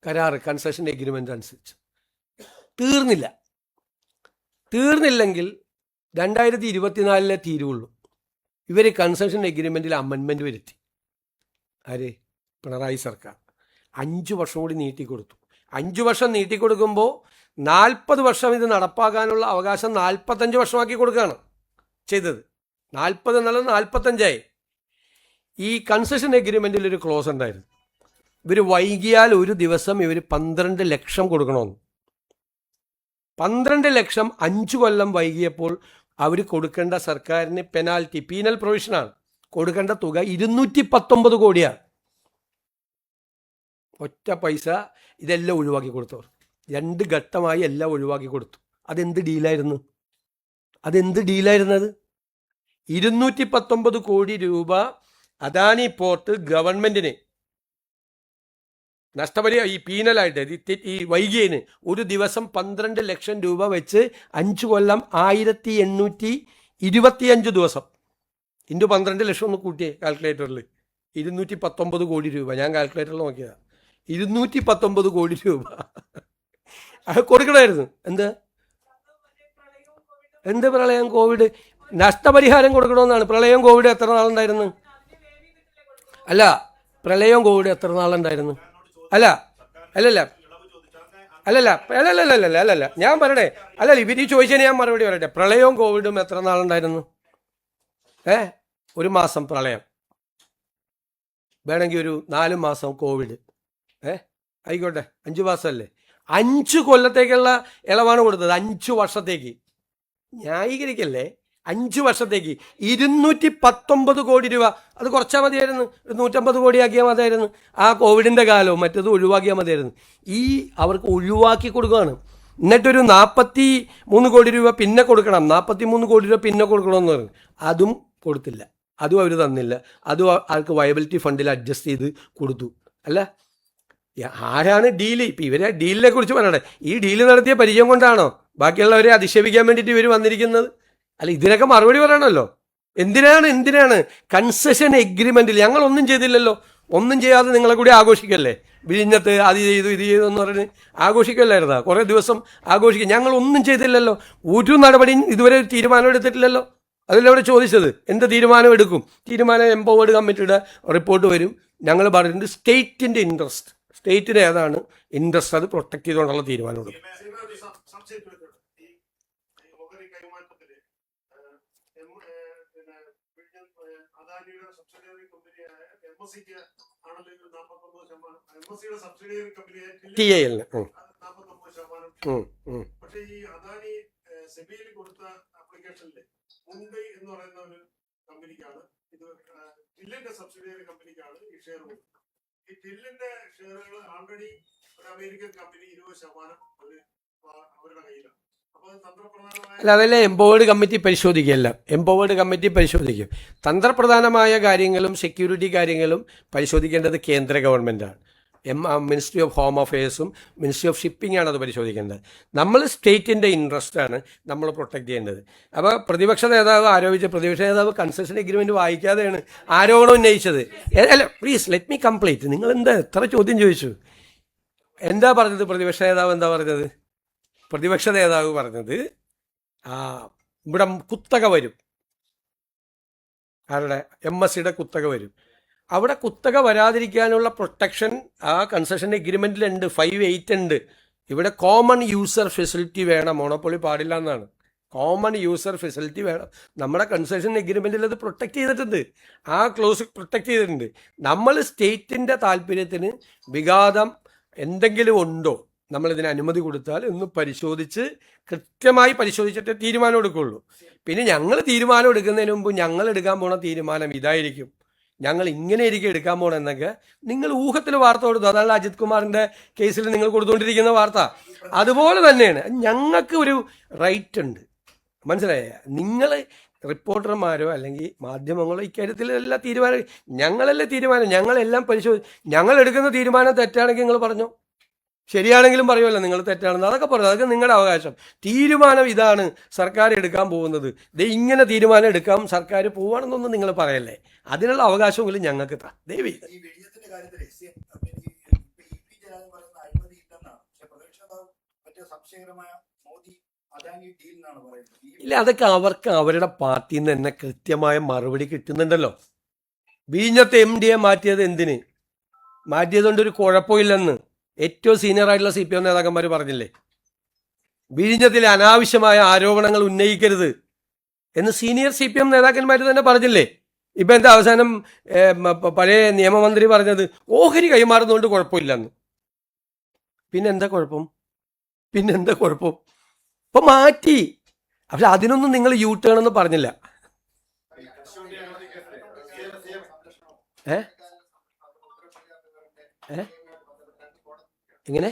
കരാർ കൺസെഷൻ എഗ്രിമെൻ്റ് അനുസരിച്ച് തീർന്നില്ലെങ്കിൽ 2024 തീരുള്ളൂ. ഇവർ കൺസെഷൻ എഗ്രിമെൻറ്റിൽ അമെൻമെൻറ്റ് വരുത്തി. ആര്? പിണറായി സർക്കാർ 5 വർഷം കൂടി നീട്ടിക്കൊടുത്തു. 5 വർഷം നീട്ടിക്കൊടുക്കുമ്പോൾ 40 വർഷം ഇത് നടപ്പാക്കാനുള്ള അവകാശം 45 വർഷമാക്കി കൊടുക്കുകയാണ് ചെയ്തത്. 40 എന്നുള്ളത് 45ആയി. ഈ കൺസെഷൻ എഗ്രിമെൻറ്റിൽ ഒരു ക്ലോസ് ഉണ്ടായിരുന്നു. ഇവർ വൈകിയാൽ ഒരു ദിവസം ഇവർ 12 ലക്ഷം കൊടുക്കണമെന്ന്. 12 ലക്ഷം 5 കൊല്ലം വൈകിയപ്പോൾ അവർ കൊടുക്കേണ്ട സർക്കാരിന് പെനാൽറ്റി, പീനൽ പ്രൊവിഷനാണ്, കൊടുക്കേണ്ട തുക 219 കോടിയാണ്. ഒറ്റ പൈസ ഇതെല്ലാം ഒഴിവാക്കി കൊടുത്തവർ. 2 ഘട്ടമായി എല്ലാം ഒഴിവാക്കി കൊടുത്തു. അതെന്ത് ഡീലായിരുന്നത്? 219 കോടി രൂപ അദാനി പോർട്ട് ഗവൺമെൻറ്റിന് നഷ്ടപരിഹാരം ഈ പീനലായിട്ട് ഈ വൈകിയതിന് ഒരു ദിവസം 12 ലക്ഷം രൂപ വെച്ച് 5 കൊല്ലം 1825 ദിവസം ഇൻറ്റു 12 ലക്ഷം ഒന്ന് കൂട്ടിയേ കാൽക്കുലേറ്ററിൽ. 219 കോടി രൂപ. ഞാൻ കാൽക്കുലേറ്ററിൽ നോക്കിയതാണ്. 219 കോടി രൂപ അത് കൊടുക്കണമായിരുന്നു. എന്ത് പ്രളയം, കോവിഡ്? നഷ്ടപരിഹാരം കൊടുക്കണമെന്നാണ്. പ്രളയം കോവിഡ് എത്ര നാളുണ്ടായിരുന്നു? അല്ല, പ്രളയം കോവിഡ് എത്ര നാളുണ്ടായിരുന്നു? അല്ലല്ല ഞാൻ പറയണേ. ഇവർ ചോദിച്ചതിന് ഞാൻ മറുപടി പറയട്ടെ. പ്രളയവും കോവിഡും എത്ര നാളുണ്ടായിരുന്നു? 1 മാസം പ്രളയം, വേണമെങ്കിൽ ഒരു 4 മാസം കോവിഡ്, ആയിക്കോട്ടെ 5 മാസമല്ലേ, 5 കൊല്ലത്തേക്കുള്ള ഇളവാണ് കൊടുത്തത്. 5 വർഷത്തേക്ക് ന്യായീകരിക്കല്ലേ. 5 വർഷത്തേക്ക് 219 കോടി രൂപ. അത് കുറച്ചാൽ മതിയായിരുന്നു, 150 കോടി ആക്കിയാൽ മതിയായിരുന്നു. ആ കോവിഡിൻ്റെ കാലവും മറ്റത് ഒഴിവാക്കിയാൽ മതിയായിരുന്നു. അവർക്ക് ഒഴിവാക്കി കൊടുക്കുകയാണ്. എന്നിട്ടൊരു 43 കോടി രൂപ പിന്നെ കൊടുക്കണം, 43 കോടി രൂപ പിന്നെ കൊടുക്കണമെന്ന് പറഞ്ഞു. അതും കൊടുത്തില്ല, അതും അവർ തന്നില്ല. അതും ആൾക്ക് വയബിലിറ്റി ഫണ്ടിൽ അഡ്ജസ്റ്റ് ചെയ്ത് കൊടുത്തു. അല്ല, ആരാണ് ഡീല്? ഇപ്പം ഇവരെ ഡീലിനെ കുറിച്ച് പറയട്ടെ. ഈ ഡീല് നടത്തിയ പരിചയം കൊണ്ടാണോ ബാക്കിയുള്ളവരെ അധിക്ഷേപിക്കാൻ വേണ്ടിയിട്ട് ഇവർ വന്നിരിക്കുന്നത്? അല്ല, ഇതിനൊക്കെ മറുപടി പറയണമല്ലോ. എന്തിനാണ് കൺസെഷൻ എഗ്രിമെൻറ്റിൽ ഞങ്ങളൊന്നും ചെയ്തില്ലല്ലോ, ഒന്നും ചെയ്യാതെ നിങ്ങളെ കൂടി ആഘോഷിക്കല്ലേ, വിഴിഞ്ഞത്ത് അത് ചെയ്തു ഇത് ചെയ്തു എന്ന് പറഞ്ഞ് ആഘോഷിക്കല്ലായിരുന്നാ? കുറേ ദിവസം ആഘോഷിക്കുക. ഞങ്ങളൊന്നും ചെയ്തില്ലല്ലോ, ഒരു നടപടിയും ഇതുവരെ തീരുമാനം എടുത്തിട്ടില്ലല്ലോ. അതല്ലേ അവിടെ ചോദിച്ചത്, എന്ത് തീരുമാനം എടുക്കും? തീരുമാനം എംപവേർഡ് കമ്മിറ്റിയുടെ റിപ്പോർട്ട് വരും. ഞങ്ങൾ പറഞ്ഞിട്ടുണ്ട് സ്റ്റേറ്റിൻ്റെ ഇൻട്രസ്റ്റ്, സ്റ്റേറ്റിന് ഏതാണ് ഇൻട്രസ്റ്റ് അത് പ്രൊട്ടക്ട് ചെയ്തുകൊണ്ടുള്ള തീരുമാനം എടുക്കും. TIL പക്ഷേ ഈ അദാനി സെബിയിൽ കൊടുത്ത ആപ്ലിക്കേഷനിൽ മുംബൈ എന്ന് പറയുന്ന ഒരു കമ്പനിക്കാണ് ഇത്, ടില്ലിന്റെ സബ്സിഡിയറി കമ്പനിക്കാണ് ഈ ഷെയർ കൊടുത്തത്. ഈ ടില്ലിന്റെ ഷെയറുകൾ ആൾറെഡി ഒരു അമേരിക്കൻ കമ്പനി 20% അവരുടെ കയ്യിലാണ്. അല്ല, അതെല്ലാം എംപവേർഡ് കമ്മിറ്റി പരിശോധിക്കുകയല്ല. എംപവേർഡ് കമ്മിറ്റി പരിശോധിക്കും. തന്ത്രപ്രധാനമായ കാര്യങ്ങളും സെക്യൂരിറ്റി കാര്യങ്ങളും പരിശോധിക്കേണ്ടത് കേന്ദ്ര ഗവൺമെൻറ്റാണ്. മിനിസ്ട്രി ഓഫ് ഹോം അഫയേഴ്സും മിനിസ്ട്രി ഓഫ് ഷിപ്പിംഗ് ആണ് അത് പരിശോധിക്കേണ്ടത്. നമ്മൾ സ്റ്റേറ്റിൻ്റെ ഇൻട്രസ്റ്റാണ് നമ്മൾ പ്രൊട്ടക്ട് ചെയ്യേണ്ടത്. അപ്പോൾ പ്രതിപക്ഷ നേതാവ് കൺസെഷൻ എഗ്രിമെൻറ്റ് വായിക്കാതെയാണ് ആരോപണം ഉന്നയിച്ചത്. അല്ല, പ്ലീസ് ലെറ്റ് മീ കംപ്ലീറ്റ്. നിങ്ങൾ എത്ര ചോദ്യം ചോദിച്ചു? എന്താ പറഞ്ഞത് പ്രതിപക്ഷ നേതാവ്? പ്രതിപക്ഷ നേതാവ് പറഞ്ഞത് ഇവിടെ കുത്തക വരും, ആരുടെ? MSCയുടെ കുത്തക വരും. അവിടെ കുത്തക വരാതിരിക്കാനുള്ള പ്രൊട്ടക്ഷൻ ആ കൺസെഷൻ എഗ്രിമെൻറ്റിലുണ്ട്, 5(8) ഉണ്ട്. ഇവിടെ കോമൺ യൂസർ ഫെസിലിറ്റി വേണം, മോണോപ്പൊളി പാടില്ല എന്നാണ്. കോമൺ യൂസർ ഫെസിലിറ്റി വേണം. നമ്മുടെ കൺസെഷൻ എഗ്രിമെൻറ്റിൽ അത് പ്രൊട്ടക്ട് ചെയ്തിട്ടുണ്ട്, ആ ക്ലോസ് പ്രൊട്ടക്ട് ചെയ്തിട്ടുണ്ട്. നമ്മൾ സ്റ്റേറ്റിൻ്റെ താല്പര്യത്തിന് വിഘാതം എന്തെങ്കിലും ഉണ്ടോ, നമ്മളിതിന് അനുമതി കൊടുത്താൽ ഒന്ന് പരിശോധിച്ച് കൃത്യമായി പരിശോധിച്ചിട്ട് തീരുമാനം എടുക്കുകയുള്ളൂ. പിന്നെ ഞങ്ങൾ തീരുമാനം എടുക്കുന്നതിന് മുമ്പ് ഞങ്ങൾ എടുക്കാൻ പോണ തീരുമാനം ഇതായിരിക്കും, ഞങ്ങൾ ഇങ്ങനെയായിരിക്കും എടുക്കാൻ പോകണമെന്നൊക്കെ നിങ്ങൾ ഊഹത്തിൽ വാർത്ത കൊടുത്തു. അതാണ് അജിത് കുമാറിൻ്റെ കേസിൽ നിങ്ങൾ കൊടുത്തുകൊണ്ടിരിക്കുന്ന വാർത്ത. അതുപോലെ തന്നെയാണ് ഞങ്ങൾക്ക് ഒരു റൈറ്റ് ഉണ്ട്, മനസ്സിലായ? നിങ്ങൾ റിപ്പോർട്ടർമാരോ അല്ലെങ്കിൽ മാധ്യമങ്ങളോ ഇക്കാര്യത്തിൽ എല്ലാ തീരുമാനം ഞങ്ങളല്ലേ തീരുമാനം, ഞങ്ങളെല്ലാം ഞങ്ങൾ എടുക്കുന്ന തീരുമാനം തെറ്റാണെങ്കിൽ നിങ്ങൾ പറഞ്ഞോ, ശരിയാണെങ്കിലും പറയുമല്ലോ നിങ്ങൾ തെറ്റാണെന്ന്, അതൊക്കെ പറഞ്ഞു. അതൊക്കെ നിങ്ങളുടെ അവകാശം. തീരുമാനം ഇതാണ് സർക്കാർ എടുക്കാൻ പോകുന്നത്, ഇങ്ങനെ തീരുമാനം എടുക്കാം സർക്കാർ പോവാണെന്നൊന്നും നിങ്ങൾ പറയല്ലേ. അതിനുള്ള അവകാശമെങ്കിലും ഞങ്ങൾക്ക് ദയവ് ഇല്ല. അതൊക്കെ അവർക്ക് അവരുടെ പാർട്ടിയിൽ നിന്ന് തന്നെ കൃത്യമായ മറുപടി കിട്ടുന്നുണ്ടല്ലോ. വിഴിഞ്ഞത്തെ MDയെ മാറ്റിയത് എന്തിന്? മാറ്റിയതുകൊണ്ടൊരു കുഴപ്പമില്ലെന്ന് ഏറ്റവും സീനിയർ ആയിട്ടുള്ള CPM നേതാക്കന്മാർ പറഞ്ഞില്ലേ? വിഴിഞ്ഞത്തിലെ അനാവശ്യമായ ആരോപണങ്ങൾ ഉന്നയിക്കരുത് എന്ന് സീനിയർ CPM നേതാക്കന്മാർ തന്നെ പറഞ്ഞില്ലേ? ഇപ്പം എന്താ അവസാനം പഴയ നിയമമന്ത്രി പറഞ്ഞത് ഓഹരി കൈമാറുന്നതുകൊണ്ട് കുഴപ്പമില്ലെന്ന്. പിന്നെന്താ കുഴപ്പം? ഇപ്പം മാറ്റി. പക്ഷെ അതിനൊന്നും നിങ്ങൾ U-turn എന്ന് പറഞ്ഞില്ല. എങ്ങനെ?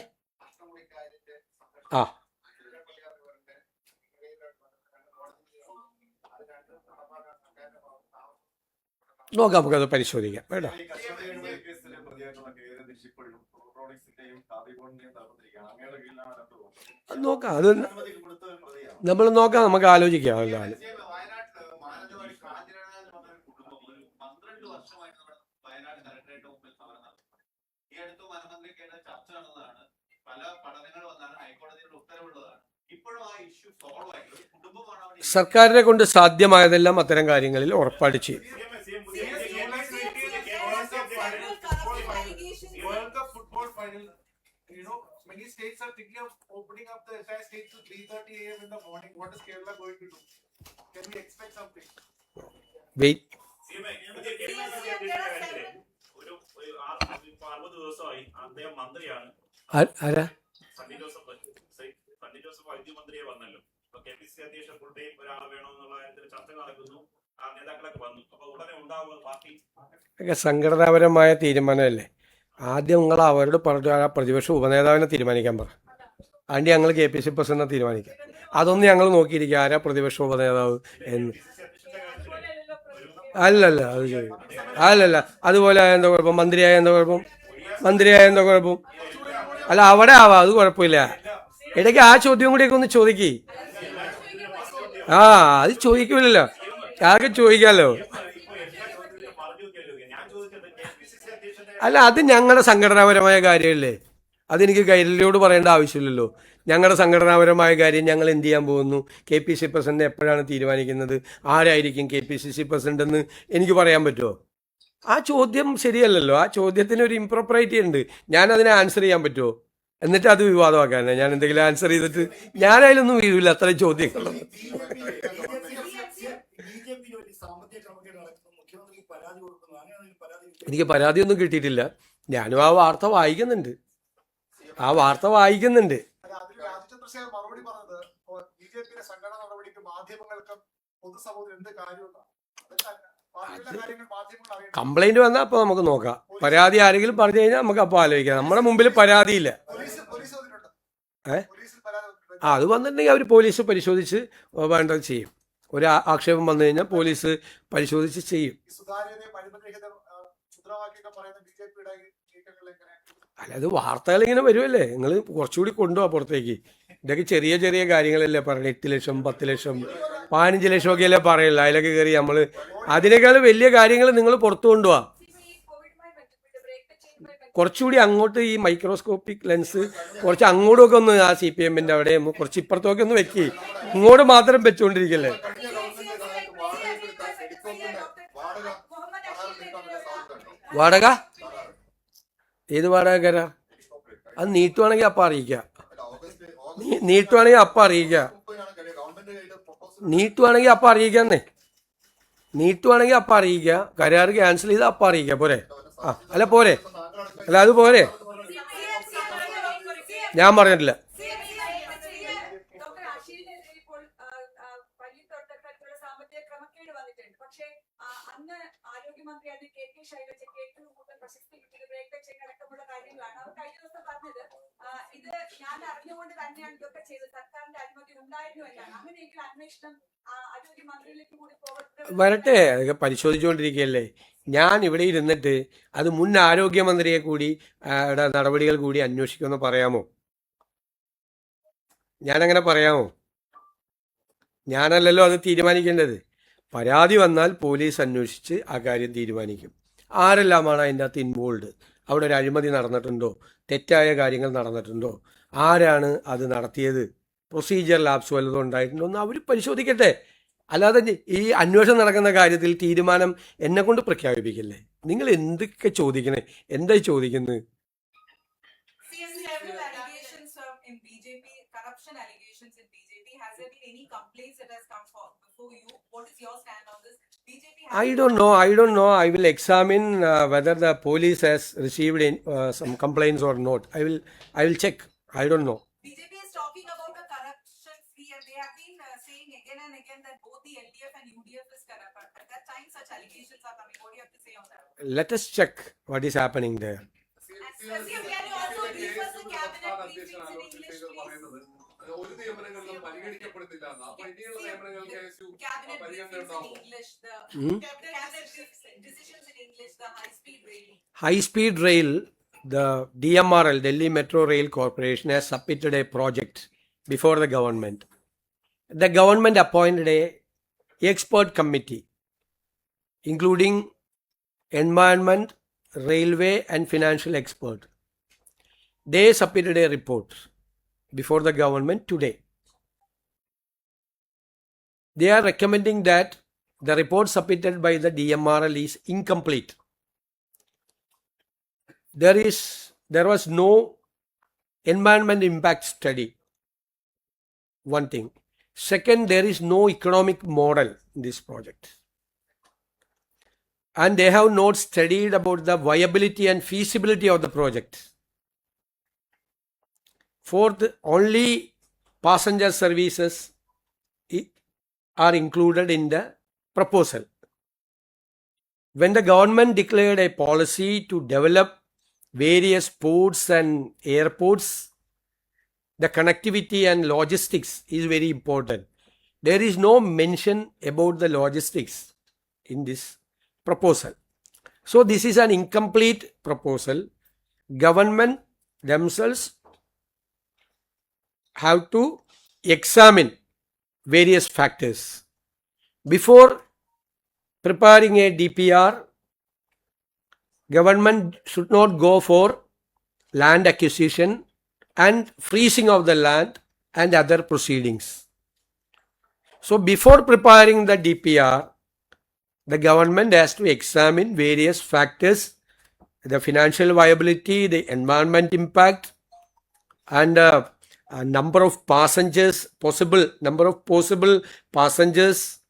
നോക്കാം, നമുക്കത് പരിശോധിക്കാം. വേണ്ട, അത് നോക്കാം, അത് നമ്മൾ നോക്കാം, നമുക്ക് ആലോചിക്കാം. സർക്കാരിനെ കൊണ്ട് സാധ്യമായതെല്ലാം അത്തരം കാര്യങ്ങളിൽ ഉറപ്പായിട്ട് ചെയ്യും. Many states are thinking of opening up the entire state to 3:30 a.m. in the morning. What is Kerala going to do? Can we expect something? Wait. മന്ത്രിയാണ് ആരാ? സണ്ണി ജോസഫ് വൈദ്യുതി മന്ത്രിയെ വന്നല്ലോ. അപ്പൊ കെ പി സി അധ്യക്ഷൻ ഫുൾ ടൈം ഒരാൾ വേണമെന്നുള്ള കാര്യത്തിൽ ചർച്ച നടക്കുന്നു. ആ നേതാക്കളൊക്കെ വന്നു. അപ്പൊ ഉടനെ ഉണ്ടാവുക പാർട്ടി സംഘടനാപരമായ തീരുമാനമല്ലേ. ആദ്യം നിങ്ങൾ അവരോട് പറഞ്ഞു ആ പ്രതിപക്ഷ ഉപനേതാവിനെ തീരുമാനിക്കാൻ പറ. അതിൻ്റെ ഞങ്ങൾ കെ പി സി പ്രസിഡന്റിനെ തീരുമാനിക്കാം. അതൊന്നും ഞങ്ങൾ നോക്കിയിരിക്കുക ആരാ പ്രതിപക്ഷ ഉപനേതാവ് എന്ന്. അല്ലല്ല അത് ചെയ്യും. അല്ലല്ല അതുപോലെ ആയ എന്താ കുഴപ്പം? മന്ത്രിയായ എന്താ കുഴപ്പം? മന്ത്രിയായ എന്താ കുഴപ്പം? അല്ല അവിടെ ആവാം, അത് കുഴപ്പമില്ല. ഇടയ്ക്ക് ആ ചോദ്യം കൂടിയൊക്കെ ഒന്ന് ചോദിക്കേ. ആ അത് ചോദിക്കൂലല്ലോ, ആർക്കും ചോദിക്കാമല്ലോ. അല്ല അത് ഞങ്ങളുടെ സംഘടനാപരമായ കാര്യമല്ലേ, അതെനിക്ക് കൈരളിയോട് പറയേണ്ട ആവശ്യമില്ലല്ലോ. ഞങ്ങളുടെ സംഘടനാപരമായ കാര്യം ഞങ്ങൾ എന്ത് ചെയ്യാൻ പോകുന്നു, കെ പി സി പ്രസിഡന്റ് എപ്പോഴാണ് തീരുമാനിക്കുന്നത്, ആരായിരിക്കും K P C C president എന്ന് എനിക്ക് പറയാൻ പറ്റുമോ? ആ ചോദ്യം ശരിയല്ലല്ലോ. ആ ചോദ്യത്തിന് ഒരു ഇംപ്രോപ്പറൈറ്റി ഉണ്ട്. ഞാൻ അതിനെ ആൻസർ ചെയ്യാൻ പറ്റുമോ? എന്നിട്ട് അത് വിവാദമാക്കാനേ ഞാൻ എന്തെങ്കിലും ആൻസർ ചെയ്തിട്ട് ഞാൻ അതിലൊന്നും വീഴില്ല. അത്രയും ചോദ്യങ്ങൾ എനിക്ക് പരാതിയൊന്നും കിട്ടിയിട്ടില്ല. ഞാനും ആ വാർത്ത വായിക്കുന്നുണ്ട്. മറുപടി പറഞ്ഞത് ബിജെപിയുടെ സംഘടന നടപടിക്ക് മാധ്യമങ്ങൾക്കും പൊതുസമൂഹം എന്ത് കാര്യമുണ്ടാകും? കംപ്ലൈന്റ് വന്നാൽ അപ്പോൾ നമുക്ക് നോക്കാം. പരാതി ആരെങ്കിലും പറഞ്ഞു കഴിഞ്ഞാൽ നമുക്ക് അപ്പോൾ ആലോചിക്കാം. നമ്മുടെ മുമ്പിൽ പരാതിയില്ല. അത് വന്നിട്ടുണ്ടെങ്കിൽ അവർ പോലീസ് പരിശോധിച്ച് വേണ്ടത് ചെയ്യും. ഒരു ആക്ഷേപം വന്നു കഴിഞ്ഞാൽ പോലീസ് പരിശോധിച്ച് ചെയ്യും. അല്ല അത് വാർത്തകൾ ഇങ്ങനെ വരുമല്ലേ, നിങ്ങൾ കുറച്ചുകൂടി കൊണ്ടുപോകാം പുറത്തേക്ക്. ഇതൊക്കെ ചെറിയ ചെറിയ കാര്യങ്ങളല്ലേ പറയുന്നത്. 8 ലക്ഷം 10 ലക്ഷം 15 ലക്ഷം ഒക്കെ അല്ലേ പറയില്ല. അതിലൊക്കെ കയറി നമ്മൾ അതിനേക്കാൾ വലിയ കാര്യങ്ങൾ നിങ്ങൾ പുറത്തു കൊണ്ടുപോവാ. കുറച്ചുകൂടി അങ്ങോട്ട് ഈ മൈക്രോസ്കോപ്പിക് ലെൻസ് കുറച്ച് അങ്ങോട്ടൊക്കെ ഒന്ന് ആ CPM-ന്റെ അവിടെ കുറച്ച് ഇപ്പുറത്തൊക്കെ ഒന്ന് വെക്കി. ഇങ്ങോട്ട് മാത്രം വെച്ചുകൊണ്ടിരിക്കല്ലേ. വാടക ഏത് വാടകക്കാരാ? അത് നീട്ടുവാണെങ്കിൽ അപ്പം അറിയിക്കുക. നീട്ടുവാണെങ്കിൽ അപ്പം അറിയിക്കുക. നീട്ടുവാണെങ്കിൽ അപ്പം അറിയിക്കാന്നേ. നീട്ടുവാണെങ്കിൽ അപ്പം അറിയിക്കുക. കരാർ ക്യാൻസൽ ചെയ്ത് അപ്പം അറിയിക്കുക. പോരെ? ആ അല്ല പോരെ? അല്ല അത് പോരെ? ഞാൻ പറഞ്ഞിട്ടില്ല. വരട്ടെ, അതൊക്കെ പരിശോധിച്ചുകൊണ്ടിരിക്കുകയല്ലേ. ഞാൻ ഇവിടെ ഇരുന്നിട്ട് അത് മുൻ ആരോഗ്യമന്ത്രിയെ കൂടി നടപടികൾ കൂടി അന്വേഷിക്കുമെന്ന് പറയാമോ? ഞാനങ്ങനെ പറയാമോ? ഞാനല്ലല്ലോ അത് തീരുമാനിക്കേണ്ടത്. പരാതി വന്നാൽ പോലീസ് അന്വേഷിച്ച് ആ കാര്യം തീരുമാനിക്കും. ആരെല്ലാമാണ് അതിൻ്റെ അകത്ത് ഇൻവോൾവ്, അവിടെ ഒരു അഴിമതി നടന്നിട്ടുണ്ടോ, തെറ്റായ കാര്യങ്ങൾ നടന്നിട്ടുണ്ടോ, ആരാണ് അത് നടത്തിയത്, പ്രൊസീജിയർ ലാപ്സ് വല്ലതും ഉണ്ടായിട്ടുണ്ടോ എന്ന് അവർ പരിശോധിക്കട്ടെ. അല്ലാതെ ഈ അന്വേഷണം നടക്കുന്ന കാര്യത്തിൽ തീരുമാനം എന്നെ കൊണ്ട് പ്രഖ്യാപിപ്പിക്കല്ലേ. നിങ്ങൾ എന്തൊക്കെ ചോദിക്കണേ, എന്തായി ചോദിക്കുന്നത്? I don't know. I will examine whether the police has received some complaints or not. I will check. I don't know. BJP is talking about a corruption free, and they have been saying again and again that both the LDF and UDF is corrupt. At that time, such allegations are coming. What do you have to say on that? Let us check what is happening there. Can you also brief us the cabinet briefings in English, please? ഒരു നിയമനങ്ങളിലും പരിഗണിക്കപ്പെടുന്നില്ല. അപ്പൊ ഇനിയുള്ള നിയമനങ്ങൾക്ക് cabinet briefings in English, the cabinet decisions in English, the high-speed rail. High-speed rail, the DMRL, Delhi Metro Rail Corporation, has submitted a project before the government. The government appointed a expert committee, including environment, railway and financial expert. They submitted a report before the government today. They are recommending that the report submitted by the DMRL is incomplete. There was no environment impact study. One thing. Second, there is no economic model in this project. And they have not studied about the viability and feasibility of the project. Fourth, only passenger services are included in the proposal. When the government declared a policy to develop various ports and airports, the connectivity and logistics is very important. There is no mention about the logistics in this proposal. So this is an incomplete proposal. Government themselves have to examine various factors. Before preparing a DPR, government should not go for land acquisition and freezing of the land and other proceedings. So before preparing the DPR, the government has to examine various factors, the financial viability, the environment impact, and a number of passengers, possible number of possible passengers,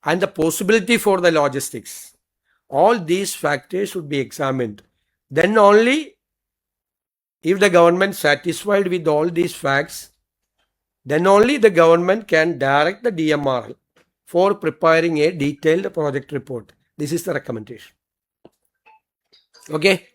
and the possibility for the logistics. All these factors should be examined. Then only, if the government satisfied with all these facts, then only the government can direct the DMRL for preparing a detailed project report. This is the recommendation. Okay.